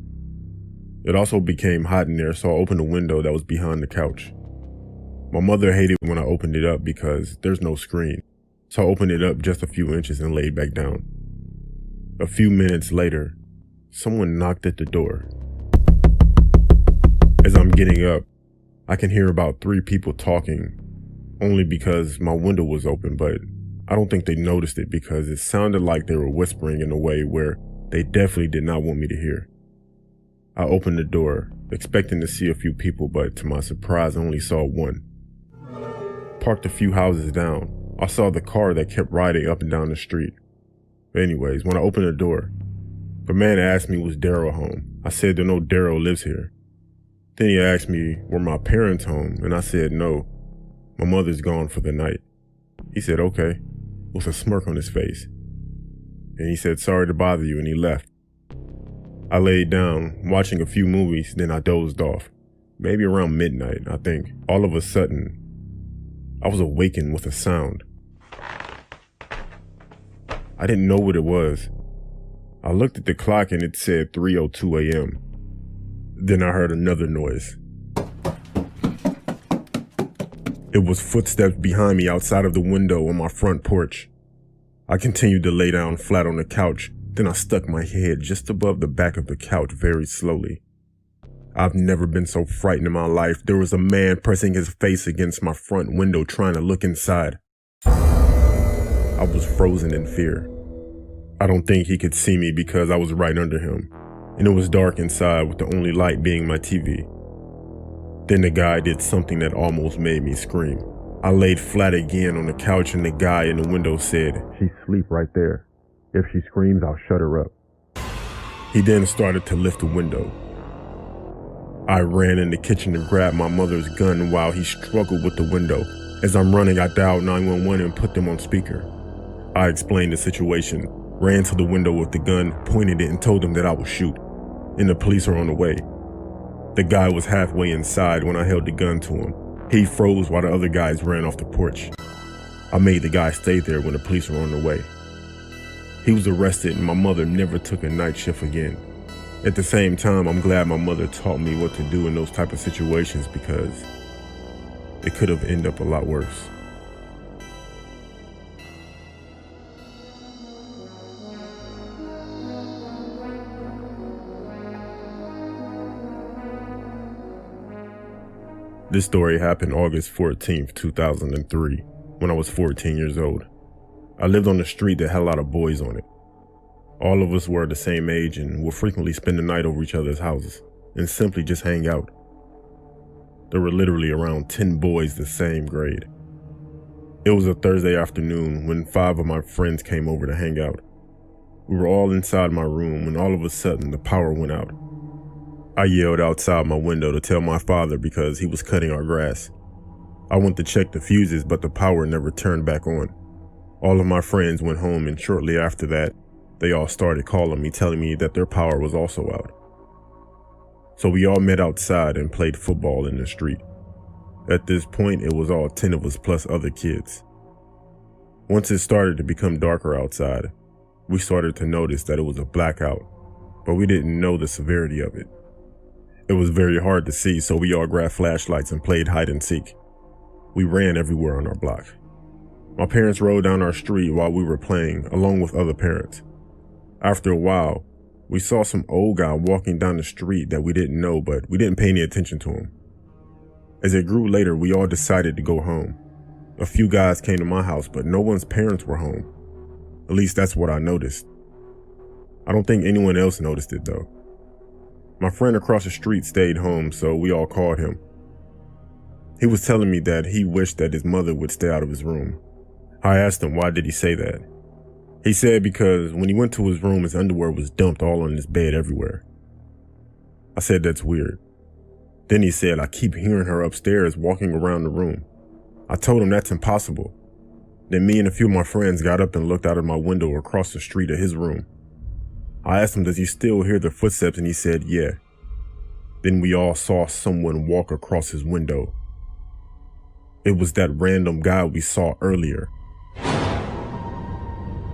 It also became hot in there, so I opened the window that was behind the couch. My mother hated when I opened it up because there's no screen, so I opened it up just a few inches and laid back down. A few minutes later, someone knocked at the door. As I'm getting up, I can hear about 3 people talking, only because my window was open, but I don't think they noticed it because it sounded like they were whispering in a way where they definitely did not want me to hear. I opened the door, expecting to see a few people, but to my surprise, I only saw one. Parked a few houses down, I saw the car that kept riding up and down the street. But anyways, when I opened the door, the man asked me was Daryl home. I said that no Daryl lives here. Then he asked me were my parents home, and I said no, my mother's gone for the night. He said okay, with a smirk on his face. And he said sorry to bother you, and he left. I laid down, watching a few movies, then I dozed off. Maybe around midnight, I think. All of a sudden, I was awakened with a sound. I didn't know what it was. I looked at the clock and it said 3:02 a.m. Then I heard another noise. It was footsteps behind me outside of the window on my front porch. I continued to lay down flat on the couch. Then I stuck my head just above the back of the couch very slowly. I've never been so frightened in my life. There was a man pressing his face against my front window trying to look inside. I was frozen in fear. I don't think he could see me because I was right under him, and it was dark inside with the only light being my TV. Then the guy did something that almost made me scream. I laid flat again on the couch and the guy in the window said, "She's asleep right there. If she screams, I'll shut her up." He then started to lift the window. I ran in the kitchen to grab my mother's gun while he struggled with the window. As I'm running, I dialed 911 and put them on speaker. I explained the situation, ran to the window with the gun, pointed it and told them that I would shoot, and the police are on the way. The guy was halfway inside when I held the gun to him. He froze while the other guys ran off the porch. I made the guy stay there when the police were on the way. He was arrested and my mother never took a night shift again. At the same time, I'm glad my mother taught me what to do in those type of situations because it could have ended up a lot worse. This story happened August 14th, 2003, when I was 14 years old. I lived on a street that had a lot of boys on it. All of us were the same age and would frequently spend the night over each other's houses and simply just hang out. There were literally around 10 boys the same grade. It was a Thursday afternoon when 5 of my friends came over to hang out. We were all inside my room when all of a sudden the power went out. I yelled outside my window to tell my father because he was cutting our grass. I went to check the fuses, but the power never turned back on. All of my friends went home, and shortly after that, they all started calling me, telling me that their power was also out. So we all met outside and played football in the street. At this point, it was all 10 of us plus other kids. Once it started to become darker outside, we started to notice that it was a blackout, but we didn't know the severity of it. It was very hard to see, so we all grabbed flashlights and played hide and seek. We ran everywhere on our block. My parents rode down our street while we were playing, along with other parents. After a while, we saw some old guy walking down the street that we didn't know, but we didn't pay any attention to him. As it grew later, we all decided to go home. A few guys came to my house, but no one's parents were home. At least that's what I noticed. I don't think anyone else noticed it though. My friend across the street stayed home, so we all called him. He was telling me that he wished that his mother would stay out of his room. I asked him why did he say that. He said because when he went to his room, his underwear was dumped all on his bed everywhere. I said that's weird. Then he said, I keep hearing her upstairs walking around the room. I told him that's impossible. Then me and a few of my friends got up and looked out of my window across the street at his room. I asked him, does he still hear the footsteps? And he said, yeah. Then we all saw someone walk across his window. It was that random guy we saw earlier.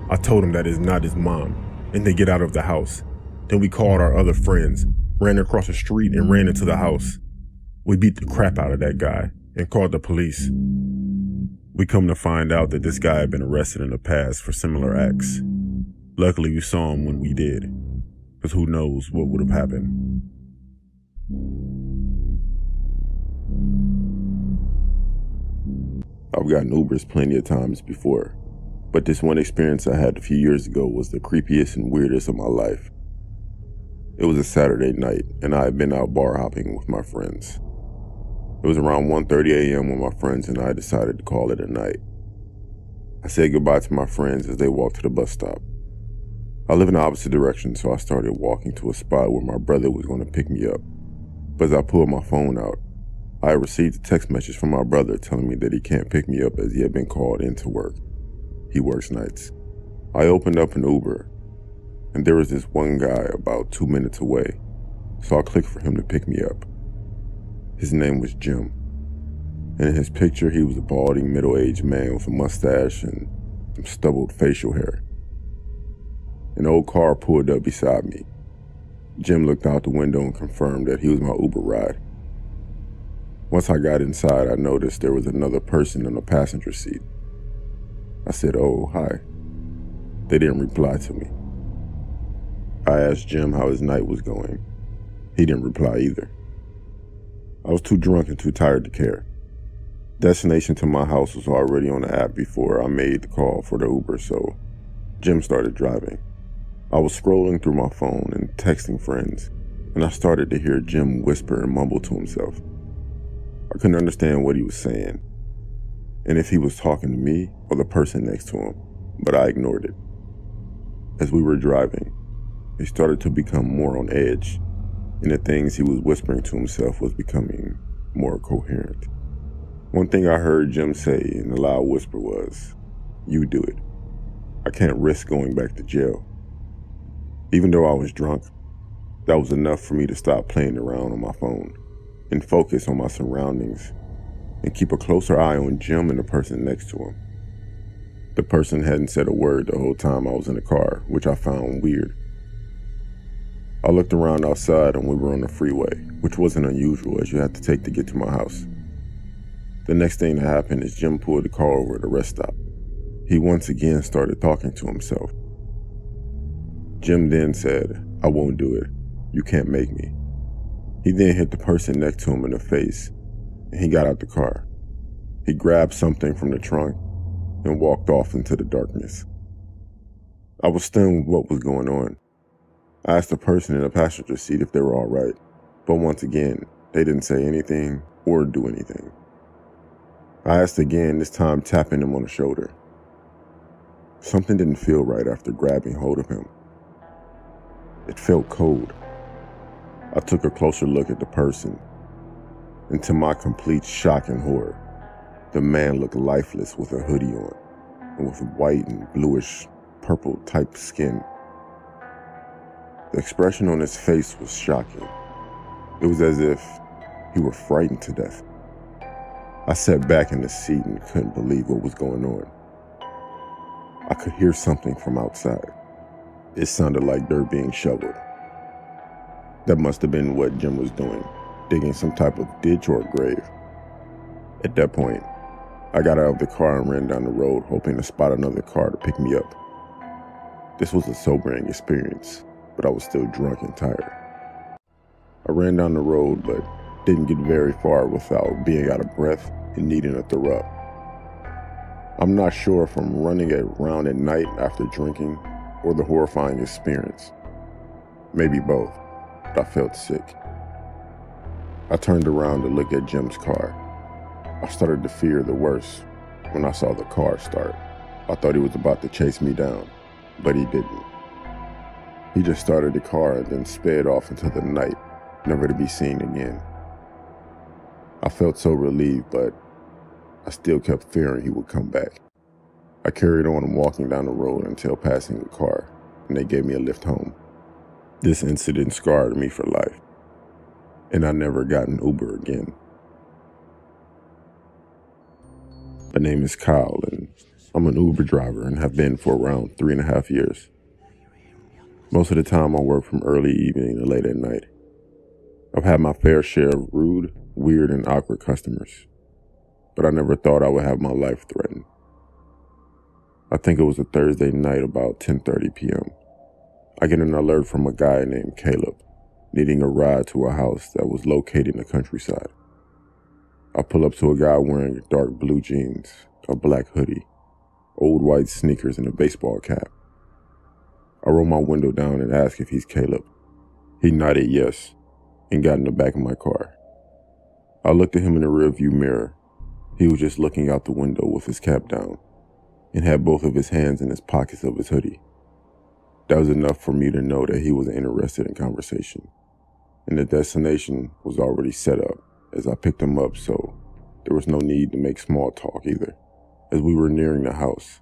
I told him that is not his mom and to get out of the house. Then we called our other friends. ran across the street and ran into the house. We beat the crap out of that guy and called the police. We come to find out that this guy had been arrested in the past for similar acts. Luckily, we saw him when we did, because who knows what would have happened. I've gotten Ubers plenty of times before, but this one experience I had a few years ago was the creepiest and weirdest of my life. It was a Saturday night, and I had been out bar hopping with my friends. It was around 1:30 a.m. when my friends and I decided to call it a night. I said goodbye to my friends as they walked to the bus stop. I live in the opposite direction, so I started walking to a spot where my brother was going to pick me up. But as I pulled my phone out, I received a text message from my brother telling me that he can't pick me up as he had been called in to work. He works nights. I opened up an Uber, and there was this one guy about 2 minutes away, so I clicked for him to pick me up. His name was Jim, and in his picture he was a balding middle-aged man with a mustache and some stubbled facial hair. An old car pulled up beside me. Jim looked out the window and confirmed that he was my Uber ride. Once I got inside, I noticed there was another person in the passenger seat. I said, "Oh, hi." They didn't reply to me. I asked Jim how his night was going. He didn't reply either. I was too drunk and too tired to care. Destination to my house was already on the app before I made the call for the Uber, so Jim started driving. I was scrolling through my phone and texting friends, and I started to hear Jim whisper and mumble to himself. I couldn't understand what he was saying, and if he was talking to me or the person next to him, but I ignored it. As we were driving, he started to become more on edge, and the things he was whispering to himself was becoming more coherent. One thing I heard Jim say in a loud whisper was, "You do it. I can't risk going back to jail." Even though I was drunk, that was enough for me to stop playing around on my phone and focus on my surroundings and keep a closer eye on Jim and the person next to him. The person hadn't said a word the whole time I was in the car, which I found weird. I looked around outside and we were on the freeway, which wasn't unusual as you had to take to get to my house. The next thing that happened is Jim pulled the car over at a rest stop. He once again started talking to himself. Jim then said, "I won't do it. You can't make me." He then hit the person next to him in the face, and he got out the car. He grabbed something from the trunk and walked off into the darkness. I was stunned with what was going on. I asked the person in the passenger seat if they were all right, but once again, they didn't say anything or do anything. I asked again, this time tapping him on the shoulder. Something didn't feel right after grabbing hold of him. It felt cold. I took a closer look at the person, and to my complete shock and horror, the man looked lifeless with a hoodie on, and with white and bluish purple type skin. The expression on his face was shocking. It was as if he were frightened to death. I sat back in the seat and couldn't believe what was going on. I could hear something from outside. It sounded like dirt being shoveled. That must have been what Jim was doing, digging some type of ditch or grave. At that point, I got out of the car and ran down the road, hoping to spot another car to pick me up. This was a sobering experience, but I was still drunk and tired. I ran down the road, but didn't get very far without being out of breath and needing to throw up. I'm not sure if I'm running around at night after drinking or the horrifying experience. Maybe both, but I felt sick. I turned around to look at Jim's car. I started to fear the worst when I saw the car start. I thought he was about to chase me down, but he didn't. He just started the car and then sped off into the night, never to be seen again. I felt so relieved, but I still kept fearing he would come back. I carried on walking down the road until passing the car, and they gave me a lift home. This incident scarred me for life, and I never got an Uber again. My name is Kyle, and I'm an Uber driver and have been for around 3.5 years. Most of the time I work from early evening to late at night. I've had my fair share of rude, weird, and awkward customers, but I never thought I would have my life threatened. I think it was a Thursday night about 10:30 p.m. I get an alert from a guy named Caleb, needing a ride to a house that was located in the countryside. I pull up to a guy wearing dark blue jeans, a black hoodie, old white sneakers, and a baseball cap. I roll my window down and ask if he's Caleb. He nodded yes and got in the back of my car. I looked at him in the rearview mirror. He was just looking out the window with his cap down and had both of his hands in his pockets of his hoodie. That was enough for me to know that he was interested in conversation, and the destination was already set up as I picked him up, so there was no need to make small talk either. As we were nearing the house,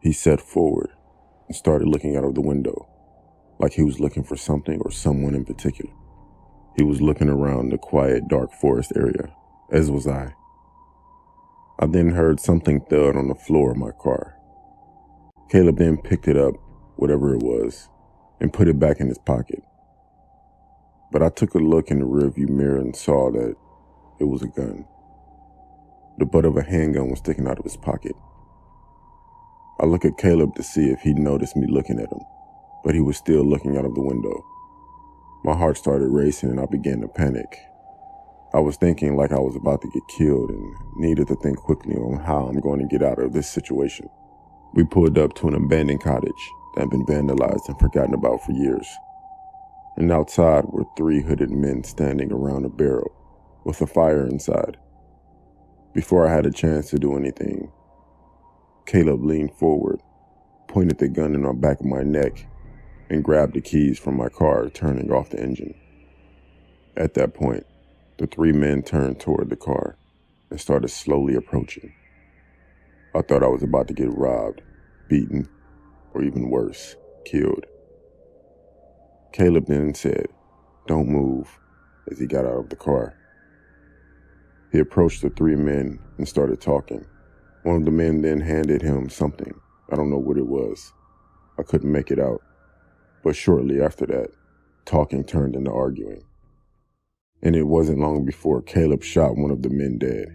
he sat forward and started looking out of the window, like he was looking for something or someone in particular. He was looking around the quiet, dark forest area, as was I. I then heard something thud on the floor of my car. Caleb then picked it up, whatever it was, and put it back in his pocket. But I took a look in the rearview mirror and saw that it was a gun. The butt of a handgun was sticking out of his pocket. I looked at Caleb to see if he'd noticed me looking at him, but he was still looking out of the window. My heart started racing and I began to panic. I was thinking like I was about to get killed and needed to think quickly on how I'm going to get out of this situation. We pulled up to an abandoned cottage that had been vandalized and forgotten about for years. And outside were 3 hooded men standing around a barrel with a fire inside. Before I had a chance to do anything, Caleb leaned forward, pointed the gun in the back of my neck, and grabbed the keys from my car, turning off the engine. At that point, the 3 men turned toward the car and started slowly approaching. I thought I was about to get robbed, beaten, or even worse, killed. Caleb then said, "Don't move," as he got out of the car. He approached the 3 men and started talking. One of the men then handed him something. I don't know what it was. I couldn't make it out. But shortly after that, talking turned into arguing. And it wasn't long before Caleb shot one of the men dead,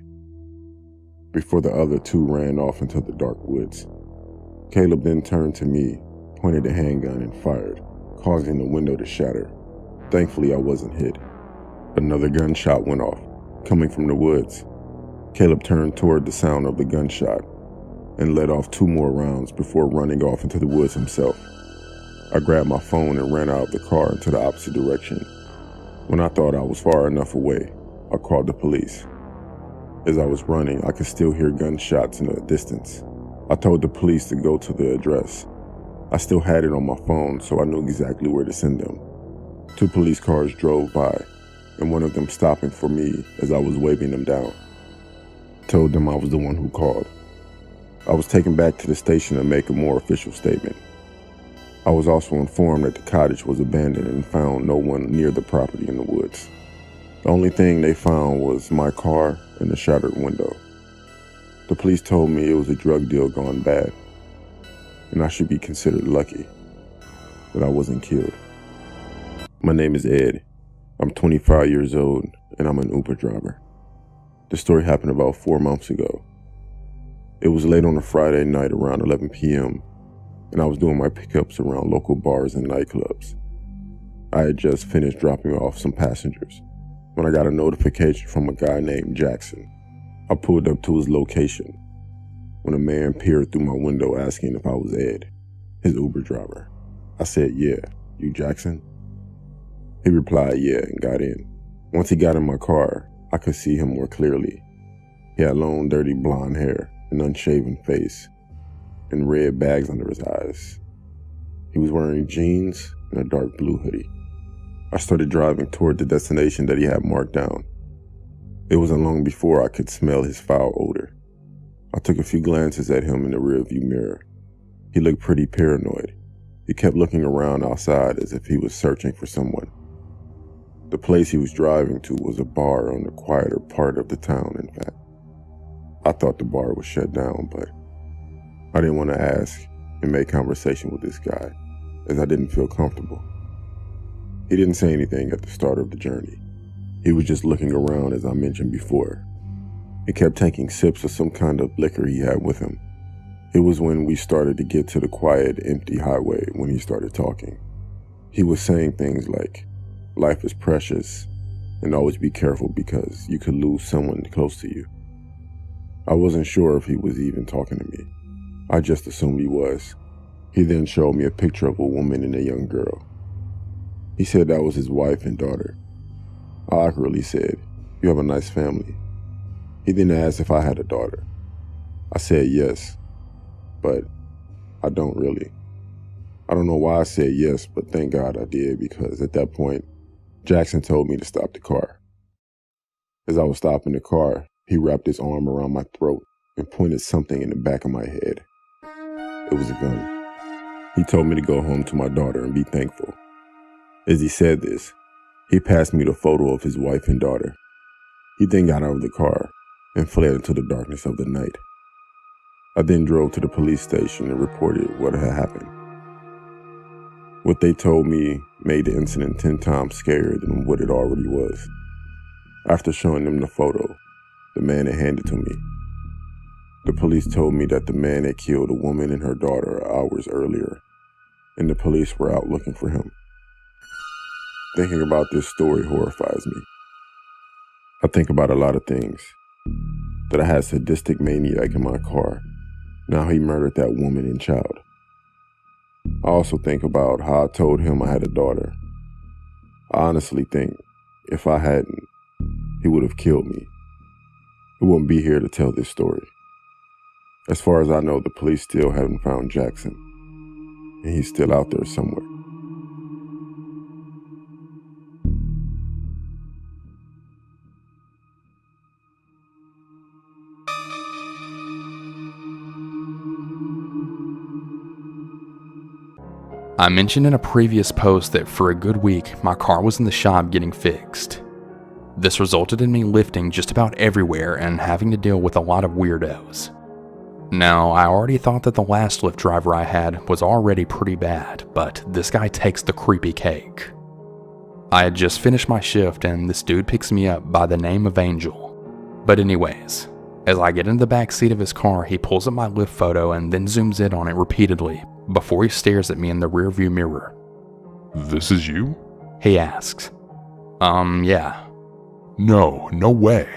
before the other 2 ran off into the dark woods. Caleb then turned to me, pointed the handgun, and fired, causing the window to shatter. Thankfully, I wasn't hit. Another gunshot went off, coming from the woods. Caleb turned toward the sound of the gunshot and let off 2 more rounds before running off into the woods himself. I grabbed my phone and ran out of the car into the opposite direction. When I thought I was far enough away, I called the police. As I was running, I could still hear gunshots in the distance. I told the police to go to the address. I still had it on my phone, so I knew exactly where to send them. 2 police cars drove by, and one of them stopping for me as I was waving them down. I told them I was the one who called. I was taken back to the station to make a more official statement. I was also informed that the cottage was abandoned and found no one near the property in the woods. The only thing they found was my car and the shattered window. The police told me it was a drug deal gone bad, and I should be considered lucky that I wasn't killed. My name is Ed. I'm 25 years old, and I'm an Uber driver. The story happened about 4 months ago. It was late on a Friday night around 11 p.m., and I was doing my pickups around local bars and nightclubs. I had just finished dropping off some passengers when I got a notification from a guy named Jackson. I pulled up to his location when a man peered through my window asking if I was Ed, his Uber driver. I said, "Yeah, you Jackson?" He replied, "Yeah," and got in. Once he got in my car, I could see him more clearly. He had long, dirty blonde hair, an unshaven face, and red bags under his eyes. He was wearing jeans and a dark blue hoodie. I started driving toward the destination that he had marked down. It wasn't long before I could smell his foul odor. I took a few glances at him in the rearview mirror. He looked pretty paranoid. He kept looking around outside as if he was searching for someone. The place he was driving to was a bar on the quieter part of the town, in fact. I thought the bar was shut down, but I didn't want to ask and make conversation with this guy, as I didn't feel comfortable. He didn't say anything at the start of the journey, He was just looking around, as I mentioned before. He kept taking sips of some kind of liquor he had with him. It was when we started to get to the quiet, empty highway when he started talking. He was saying things like, life is precious, and always be careful because you could lose someone close to you. I wasn't sure if he was even talking to me. I just assumed he was. He then showed me a picture of a woman and a young girl. He said that was his wife and daughter. I awkwardly said, "You have a nice family." He then asked if I had a daughter. I said yes, but I don't really. I don't know why I said yes, but thank God I did, because at that point, Jackson told me to stop the car. As I was stopping the car, he wrapped his arm around my throat and pointed something in the back of my head. It was a gun. He told me to go home to my daughter and be thankful. As he said this, he passed me the photo of his wife and daughter. He then got out of the car and fled into the darkness of the night. I then drove to the police station and reported what had happened. What they told me made the incident 10 times scarier than what it already was. After showing them the photo, the man had handed to me, the police told me that the man had killed a woman and her daughter hours earlier, and the police were out looking for him. Thinking about this story horrifies me. I think about a lot of things. That I had a sadistic maniac in my car. Now he murdered that woman and child. I also think about how I told him I had a daughter. I honestly think if I hadn't, he would have killed me. He wouldn't be here to tell this story. As far as I know, the police still haven't found Jackson, and he's still out there somewhere. I mentioned in a previous post that for a good week, my car was in the shop getting fixed. This resulted in me lifting just about everywhere and having to deal with a lot of weirdos. Now, I already thought that the last Lyft driver I had was already pretty bad, but this guy takes the creepy cake. I had just finished my shift and this dude picks me up by the name of Angel. But anyways, as I get in the back seat of his car, he pulls up my Lyft photo and then zooms in on it repeatedly before he stares at me in the rearview mirror. "This is you?" He asks. Yeah. No way.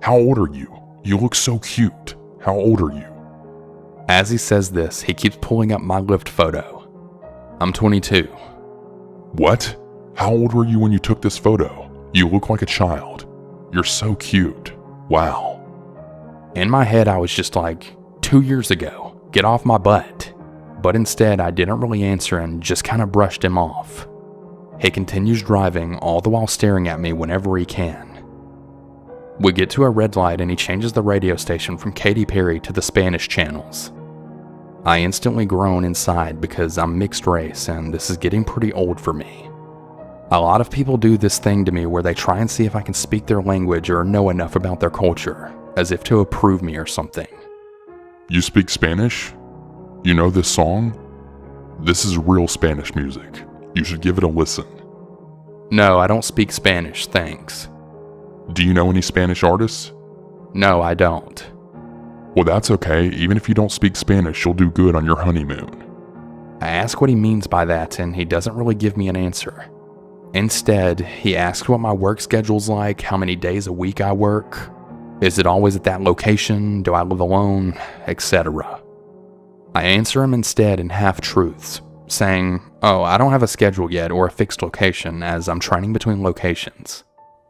How old are you? You look so cute. How old are you?" As he says this, he keeps pulling up my Lyft photo. I'm 22. "What? How old were you when you took this photo? You look like a child. You're so cute. Wow." In my head, I was just like, 2 years ago, get off my butt. But instead, I didn't really answer and just kind of brushed him off. He continues driving, all the while staring at me whenever he can. We get to a red light and he changes the radio station from Katy Perry to the Spanish channels. I instantly groan inside because I'm mixed race and this is getting pretty old for me. A lot of people do this thing to me where they try and see if I can speak their language or know enough about their culture, as if to approve me or something. "You speak Spanish? You know this song? This is real Spanish music. You should give it a listen." No, I don't speak Spanish, thanks. "Do you know any Spanish artists?" No, I don't. "Well, that's okay. Even if you don't speak Spanish, you'll do good on your honeymoon." I ask what he means by that and he doesn't really give me an answer. Instead, he asks what my work schedule's like, how many days a week I work, is it always at that location, do I live alone, etc. I answer him instead in half-truths, saying, "Oh, I don't have a schedule yet or a fixed location as I'm training between locations."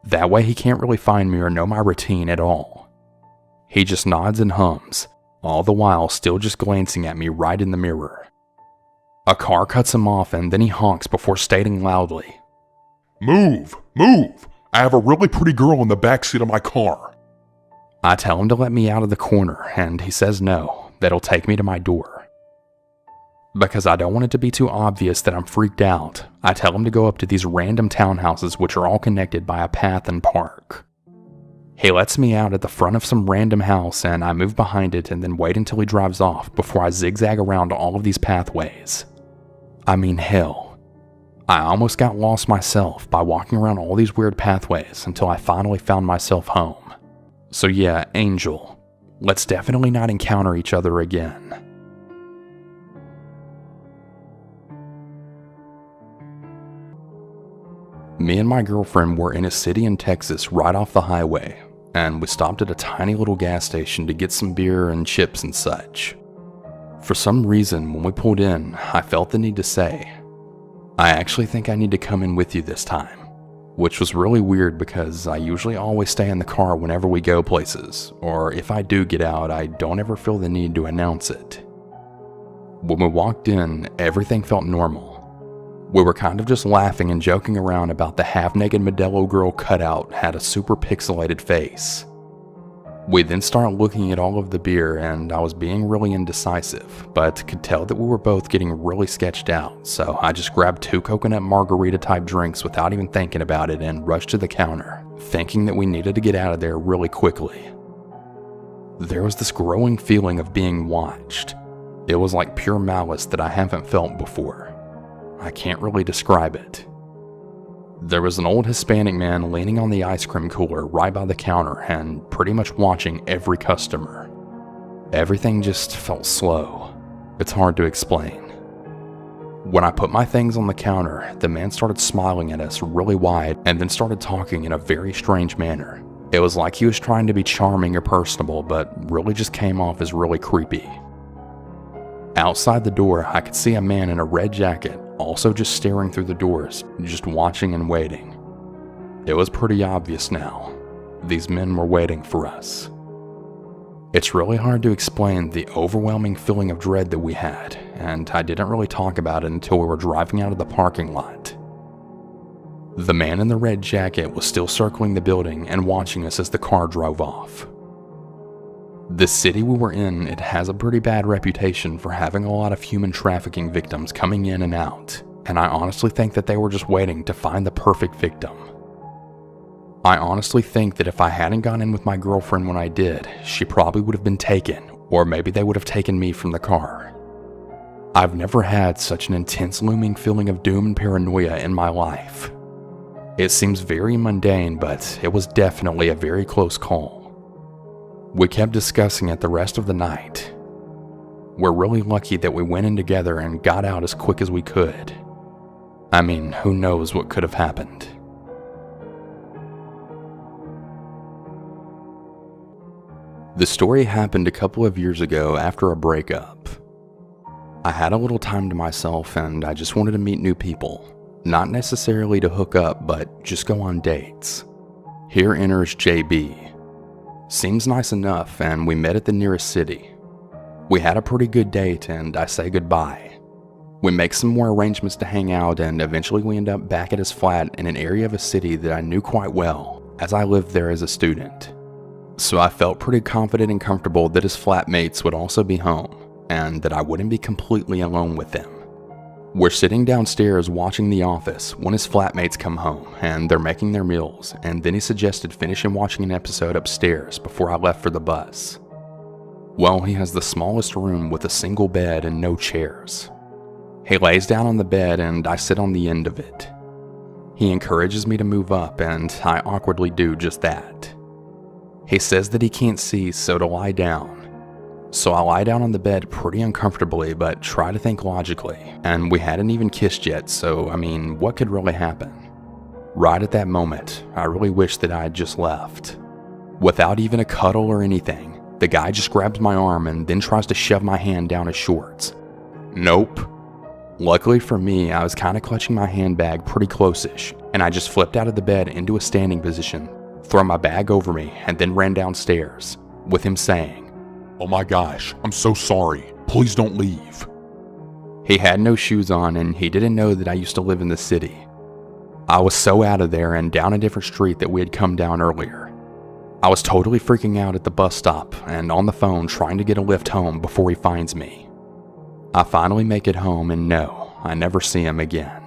That way he can't really find me or know my routine at all. He just nods and hums, all the while still just glancing at me right in the mirror. A car cuts him off and then he honks before stating loudly, Move! Move! I have a really pretty girl in the backseat of my car." I tell him to let me out of the corner and he says no, that he'll take me to my door. Because I don't want it to be too obvious that I'm freaked out, I tell him to go up to these random townhouses which are all connected by a path and park. He lets me out at the front of some random house and I move behind it and then wait until he drives off before I zigzag around all of these pathways. I mean hell. I almost got lost myself by walking around all these weird pathways until I finally found myself home. So yeah, Angel, let's definitely not encounter each other again. Me and my girlfriend were in a city in Texas right off the highway, and we stopped at a tiny little gas station to get some beer and chips and such. For some reason, when we pulled in, I felt the need to say, I actually think I need to come in with you this time, which was really weird because I usually always stay in the car whenever we go places, or if I do get out, I don't ever feel the need to announce it. When we walked in, everything felt normal. We were kind of just laughing and joking around about the half-naked Modelo girl cutout had a super pixelated face. We then started looking at all of the beer, and I was being really indecisive, but could tell that we were both getting really sketched out, so I just grabbed 2 coconut margarita type drinks without even thinking about it and rushed to the counter, thinking that we needed to get out of there really quickly. There was this growing feeling of being watched. It was like pure malice that I haven't felt before. I can't really describe it. There was an old Hispanic man leaning on the ice cream cooler right by the counter and pretty much watching every customer. Everything just felt slow. It's hard to explain. When I put my things on the counter, the man started smiling at us really wide and then started talking in a very strange manner. It was like he was trying to be charming or personable, but really just came off as really creepy. Outside the door, I could see a man in a red jacket also just staring through the doors, just watching and waiting. It was pretty obvious now. These men were waiting for us. It's really hard to explain the overwhelming feeling of dread that we had, and I didn't really talk about it until we were driving out of the parking lot. The man in the red jacket was still circling the building and watching us as the car drove off. The city we were in, it has a pretty bad reputation for having a lot of human trafficking victims coming in and out, and I honestly think that they were just waiting to find the perfect victim. I honestly think that if I hadn't gone in with my girlfriend when I did, she probably would have been taken, or maybe they would have taken me from the car. I've never had such an intense looming feeling of doom and paranoia in my life. It seems very mundane, but it was definitely a very close call. We kept discussing it the rest of the night. We're really lucky that we went in together and got out as quick as we could. I mean, who knows what could have happened. The story happened a couple of years ago after a breakup. I had a little time to myself and I just wanted to meet new people. Not necessarily to hook up, but just go on dates. Here enters JB. Seems nice enough, and we met at the nearest city. We had a pretty good date, and I say goodbye. We make some more arrangements to hang out, and eventually we end up back at his flat in an area of a city that I knew quite well, as I lived there as a student. So I felt pretty confident and comfortable that his flatmates would also be home, and that I wouldn't be completely alone with them. We're sitting downstairs watching The Office when his flatmates come home and they're making their meals, and then he suggested finishing watching an episode upstairs before I left for the bus. Well, he has the smallest room with a single bed and no chairs. He lays down on the bed and I sit on the end of it. He encourages me to move up and I awkwardly do just that. He says that he can't see, so to lie down. So I lie down on the bed pretty uncomfortably, but try to think logically, and we hadn't even kissed yet, so I mean, what could really happen? Right at that moment, I really wish that I had just left. Without even a cuddle or anything, the guy just grabs my arm and then tries to shove my hand down his shorts. Nope. Luckily for me, I was kind of clutching my handbag pretty close-ish, and I just flipped out of the bed into a standing position, threw my bag over me, and then ran downstairs, with him saying, "Oh my gosh, I'm so sorry. Please don't leave." He had no shoes on and he didn't know that I used to live in the city. I was so out of there and down a different street that we had come down earlier. I was totally freaking out at the bus stop and on the phone trying to get a lift home before he finds me. I finally make it home and no, I never see him again.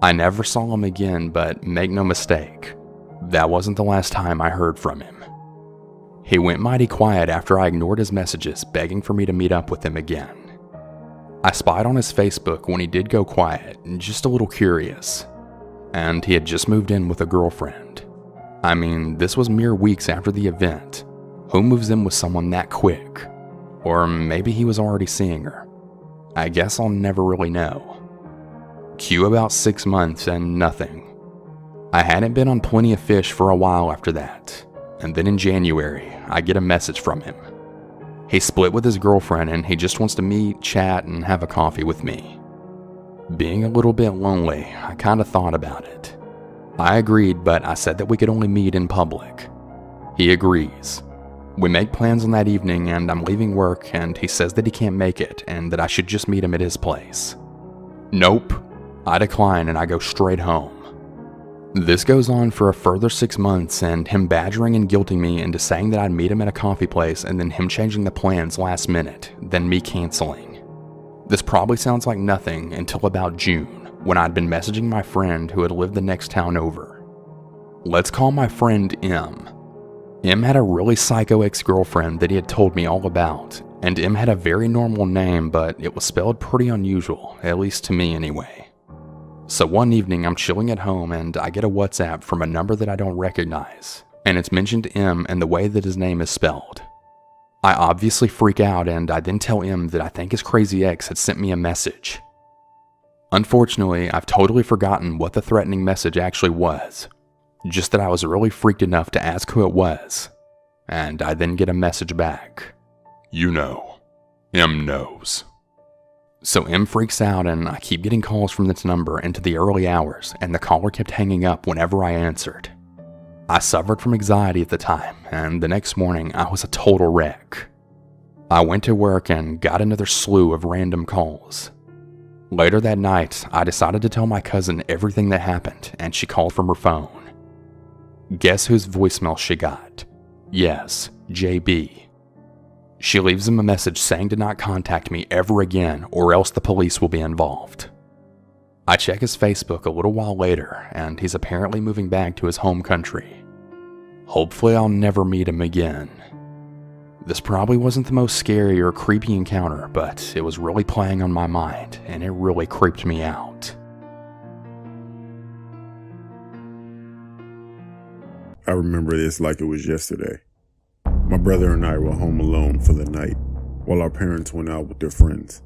I never saw him again, but make no mistake, that wasn't the last time I heard from him. He went mighty quiet after I ignored his messages begging for me to meet up with him again. I spied on his Facebook when he did go quiet, just a little curious. And he had just moved in with a girlfriend. I mean, this was mere weeks after the event. Who moves in with someone that quick? Or maybe he was already seeing her. I guess I'll never really know. Cue about 6 months and nothing. I hadn't been on Plenty of Fish for a while after that, and then in January, I get a message from him. He split with his girlfriend and he just wants to meet, chat, and have a coffee with me. Being a little bit lonely, I kinda thought about it. I agreed, but I said that we could only meet in public. He agrees. We make plans on that evening and I'm leaving work and he says that he can't make it and that I should just meet him at his place. Nope. I decline and I go straight home. This goes on for a further 6 months and him badgering and guilting me into saying that I'd meet him at a coffee place and then him changing the plans last minute, then me canceling. This probably sounds like nothing until about June, when I'd been messaging my friend who had lived the next town over. Let's call my friend M. M had a really psycho ex-girlfriend that he had told me all about, and M had a very normal name, but it was spelled pretty unusual, at least to me anyway. So one evening I'm chilling at home and I get a WhatsApp from a number that I don't recognize, and it's mentioned M and the way that his name is spelled. I obviously freak out and I then tell M that I think his crazy ex had sent me a message. Unfortunately, I've totally forgotten what the threatening message actually was, just that I was really freaked enough to ask who it was, and I then get a message back. You know. M knows. So M freaks out and I keep getting calls from this number into the early hours and the caller kept hanging up whenever I answered. I suffered from anxiety at the time and the next morning I was a total wreck. I went to work and got another slew of random calls. Later that night, I decided to tell my cousin everything that happened and she called from her phone. Guess whose voicemail she got? Yes, JB. She leaves him a message saying to not contact me ever again or else the police will be involved. I check his Facebook a little while later and he's apparently moving back to his home country. Hopefully I'll never meet him again. This probably wasn't the most scary or creepy encounter, but it was really playing on my mind and it really creeped me out. I remember this like it was yesterday. My brother and I were home alone for the night while our parents went out with their friends.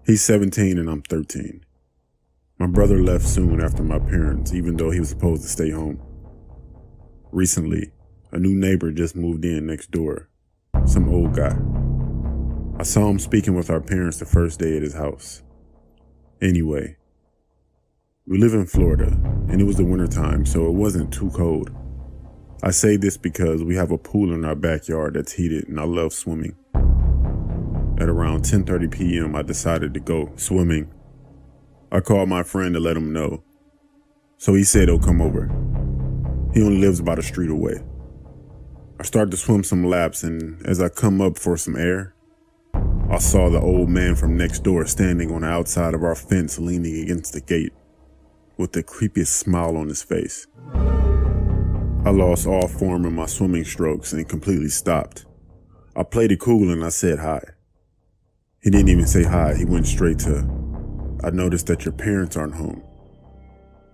He's 17 and I'm 13. My brother left soon after my parents, even though he was supposed to stay home. Recently, a new neighbor just moved in next door, some old guy. I saw him speaking with our parents the first day at his house. Anyway, we live in Florida and it was the wintertime, so it wasn't too cold. I say this because we have a pool in our backyard that's heated and I love swimming. At around 10:30 p.m. I decided to go swimming. I called my friend to let him know. So he said he'll come over. He only lives about a street away. I started to swim some laps and as I come up for some air, I saw the old man from next door standing on the outside of our fence leaning against the gate with the creepiest smile on his face. I lost all form in my swimming strokes and completely stopped. I played it cool and I said hi. He didn't even say hi, he went straight to, I noticed that your parents aren't home.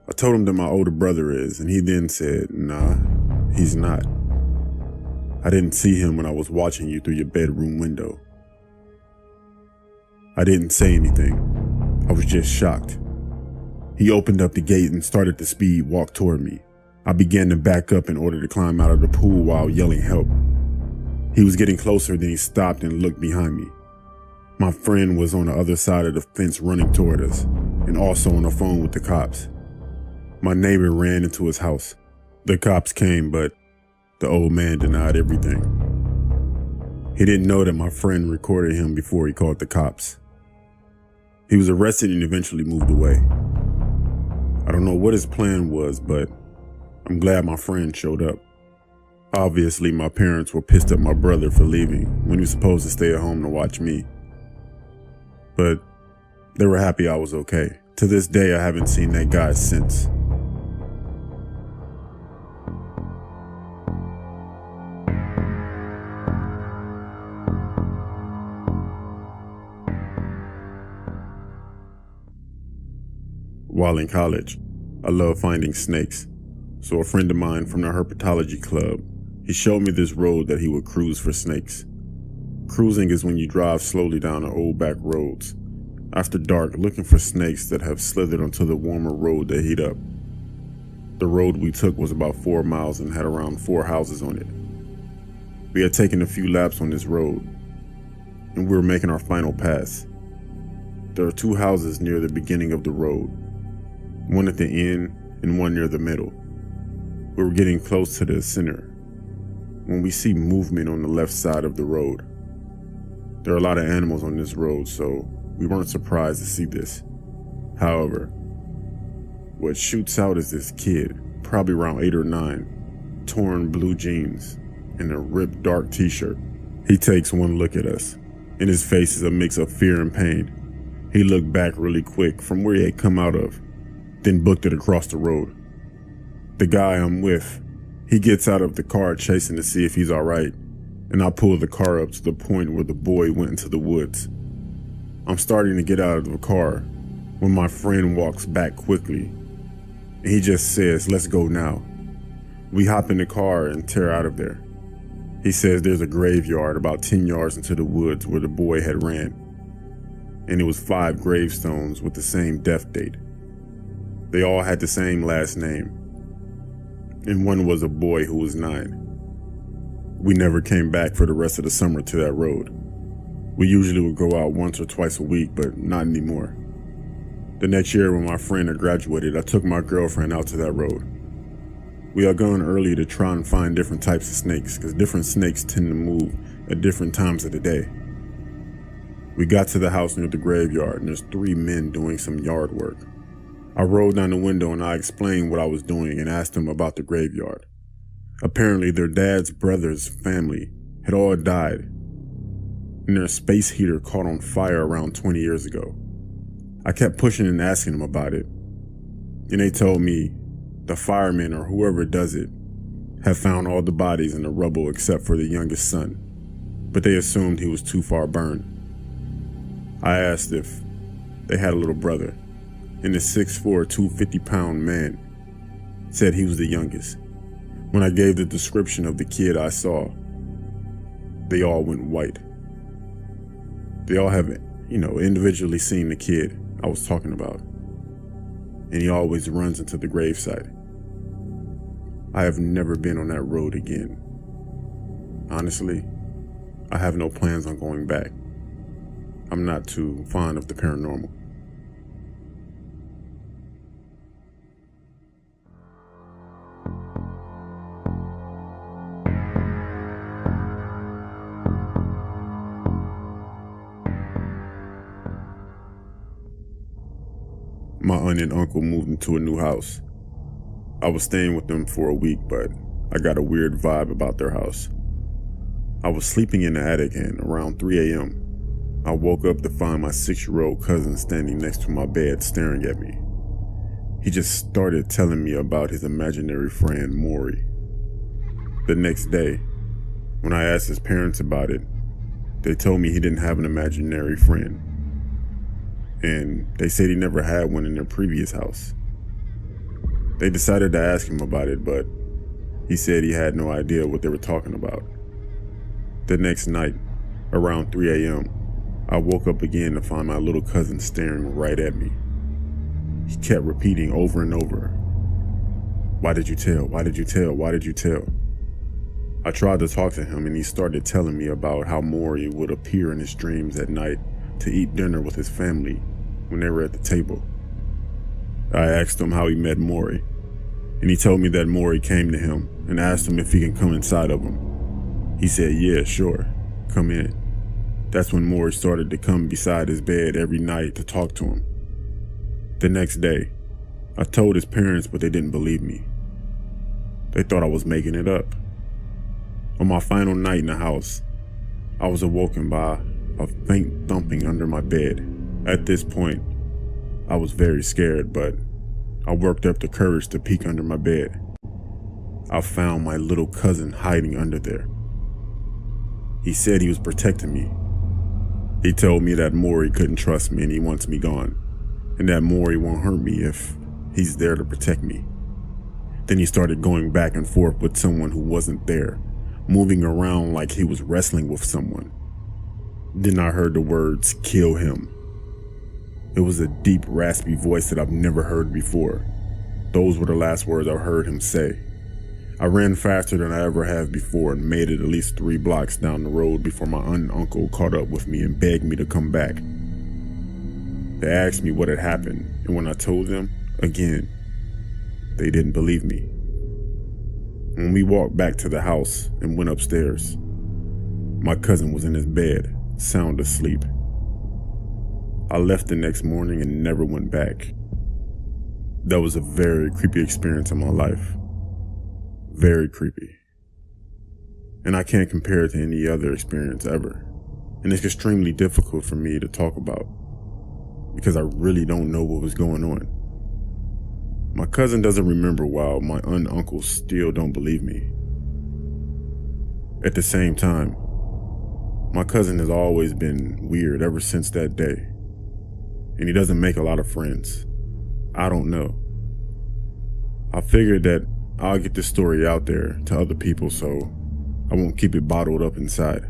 I told him that my older brother is, and he then said, nah, he's not. I didn't see him when I was watching you through your bedroom window. I didn't say anything. I was just shocked. He opened up the gate and started to speed walk toward me. I began to back up in order to climb out of the pool while yelling help. He was getting closer, then he stopped and looked behind me. My friend was on the other side of the fence running toward us, and also on the phone with the cops. My neighbor ran into his house. The cops came, but the old man denied everything. He didn't know that my friend recorded him before he called the cops. He was arrested and eventually moved away. I don't know what his plan was, but I'm glad my friend showed up. Obviously, my parents were pissed at my brother for leaving when he was supposed to stay at home to watch me. But they were happy I was okay. To this day, I haven't seen that guy since. While in college, I love finding snakes, so a friend of mine from the herpetology club, he showed me this road that he would cruise for snakes. Cruising is when you drive slowly down the old back roads, after dark, looking for snakes that have slithered onto the warmer road that heat up. The road we took was about 4 miles and had around 4 houses on it. We had taken a few laps on this road, and we were making our final pass. There are 2 houses near the beginning of the road, one at the end and one near the middle. We were getting close to the center when we see movement on the left side of the road. There are a lot of animals on this road, so we weren't surprised to see this. However, what shoots out is this kid, probably around 8 or 9, torn blue jeans and a ripped dark t-shirt. He takes one look at us, and his face is a mix of fear and pain. He looked back really quick from where he had come out of, then booked it across the road. The guy I'm with, he gets out of the car chasing to see if he's alright, and I pull the car up to the point where the boy went into the woods. I'm starting to get out of the car when my friend walks back quickly, and he just says, "Let's go now." We hop in the car and tear out of there. He says there's a graveyard about 10 yards into the woods where the boy had ran, and it was 5 gravestones with the same death date. They all had the same last name, and one was a boy who was 9. We never came back for the rest of the summer to that road. We usually would go out once or twice a week, but not anymore. The next year when my friend had graduated, I took my girlfriend out to that road. We had gone early to try and find different types of snakes, because different snakes tend to move at different times of the day. We got to the house near the graveyard, and there's 3 men doing some yard work. I rolled down the window and I explained what I was doing and asked them about the graveyard. Apparently their dad's brother's family had all died, and their space heater caught on fire around 20 years ago. I kept pushing and asking them about it, and they told me the firemen or whoever does it have found all the bodies in the rubble except for the youngest son, but they assumed he was too far burned. I asked if they had a little brother, and the 6'4", 250-pound man said he was the youngest. When I gave the description of the kid I saw, they all went white. They all have, individually seen the kid I was talking about, and he always runs into the gravesite. I have never been on that road again. Honestly, I have no plans on going back. I'm not too fond of the paranormal. My aunt and uncle moved into a new house. I was staying with them for a week, but I got a weird vibe about their house. I was sleeping in the attic, and around 3 a.m., I woke up to find my 6-year-old cousin standing next to my bed staring at me. He just started telling me about his imaginary friend, Maury. The next day, when I asked his parents about it, they told me he didn't have an imaginary friend, and they said he never had one in their previous house. They decided to ask him about it, but he said he had no idea what they were talking about. The next night, around 3 a.m., I woke up again to find my little cousin staring right at me. He kept repeating over and over, "Why did you tell? Why did you tell? Why did you tell?" I tried to talk to him, and he started telling me about how Maury would appear in his dreams at night to eat dinner with his family when they were at the table. I asked him how he met Maury, and he told me that Maury came to him and asked him if he can come inside of him. He said, "Yeah, sure, come in." That's when Maury started to come beside his bed every night to talk to him. The next day, I told his parents, but they didn't believe me. They thought I was making it up. On my final night in the house, I was awoken by a faint thumping under my bed. At this point, I was very scared, but I worked up the courage to peek under my bed. I found my little cousin hiding under there. He said he was protecting me. He told me that Maury couldn't trust me and he wants me gone. and that Maury won't hurt me if he's there to protect me. Then he started going back and forth with someone who wasn't there, moving around like he was wrestling with someone. Then I heard the words, "Kill him." It was a deep, raspy voice that I've never heard before. Those were the last words I heard him say. I ran faster than I ever have before and made it at least 3 blocks down the road before my aunt and uncle caught up with me and begged me to come back. They asked me what had happened, and when I told them, again, they didn't believe me. When we walked back to the house and went upstairs, my cousin was in his bed, sound asleep. I left the next morning and never went back. That was a very creepy experience in my life. Very creepy. And I can't compare it to any other experience ever. And it's extremely difficult for me to talk about because I really don't know what was going on. My cousin doesn't remember while my aunt and uncle still don't believe me. At the same time, my cousin has always been weird ever since that day. And he doesn't make a lot of friends. I don't know. I figured that I'll get this story out there to other people so I won't keep it bottled up inside.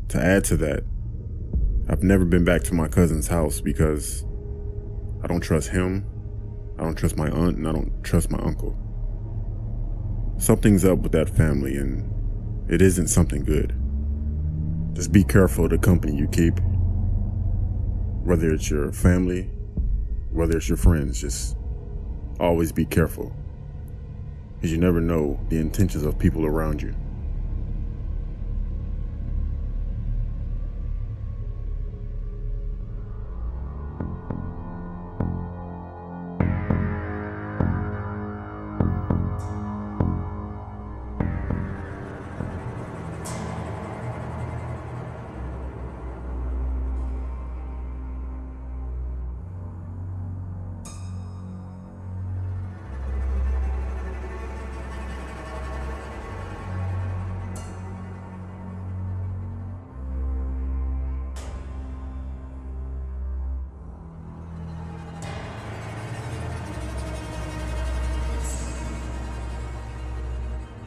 To add to that, I've never been back to my cousin's house because I don't trust him, I don't trust my aunt, and I don't trust my uncle. Something's up with that family and it isn't something good. Just be careful of the company you keep. Whether it's your family, whether it's your friends, just always be careful. Because you never know the intentions of people around you.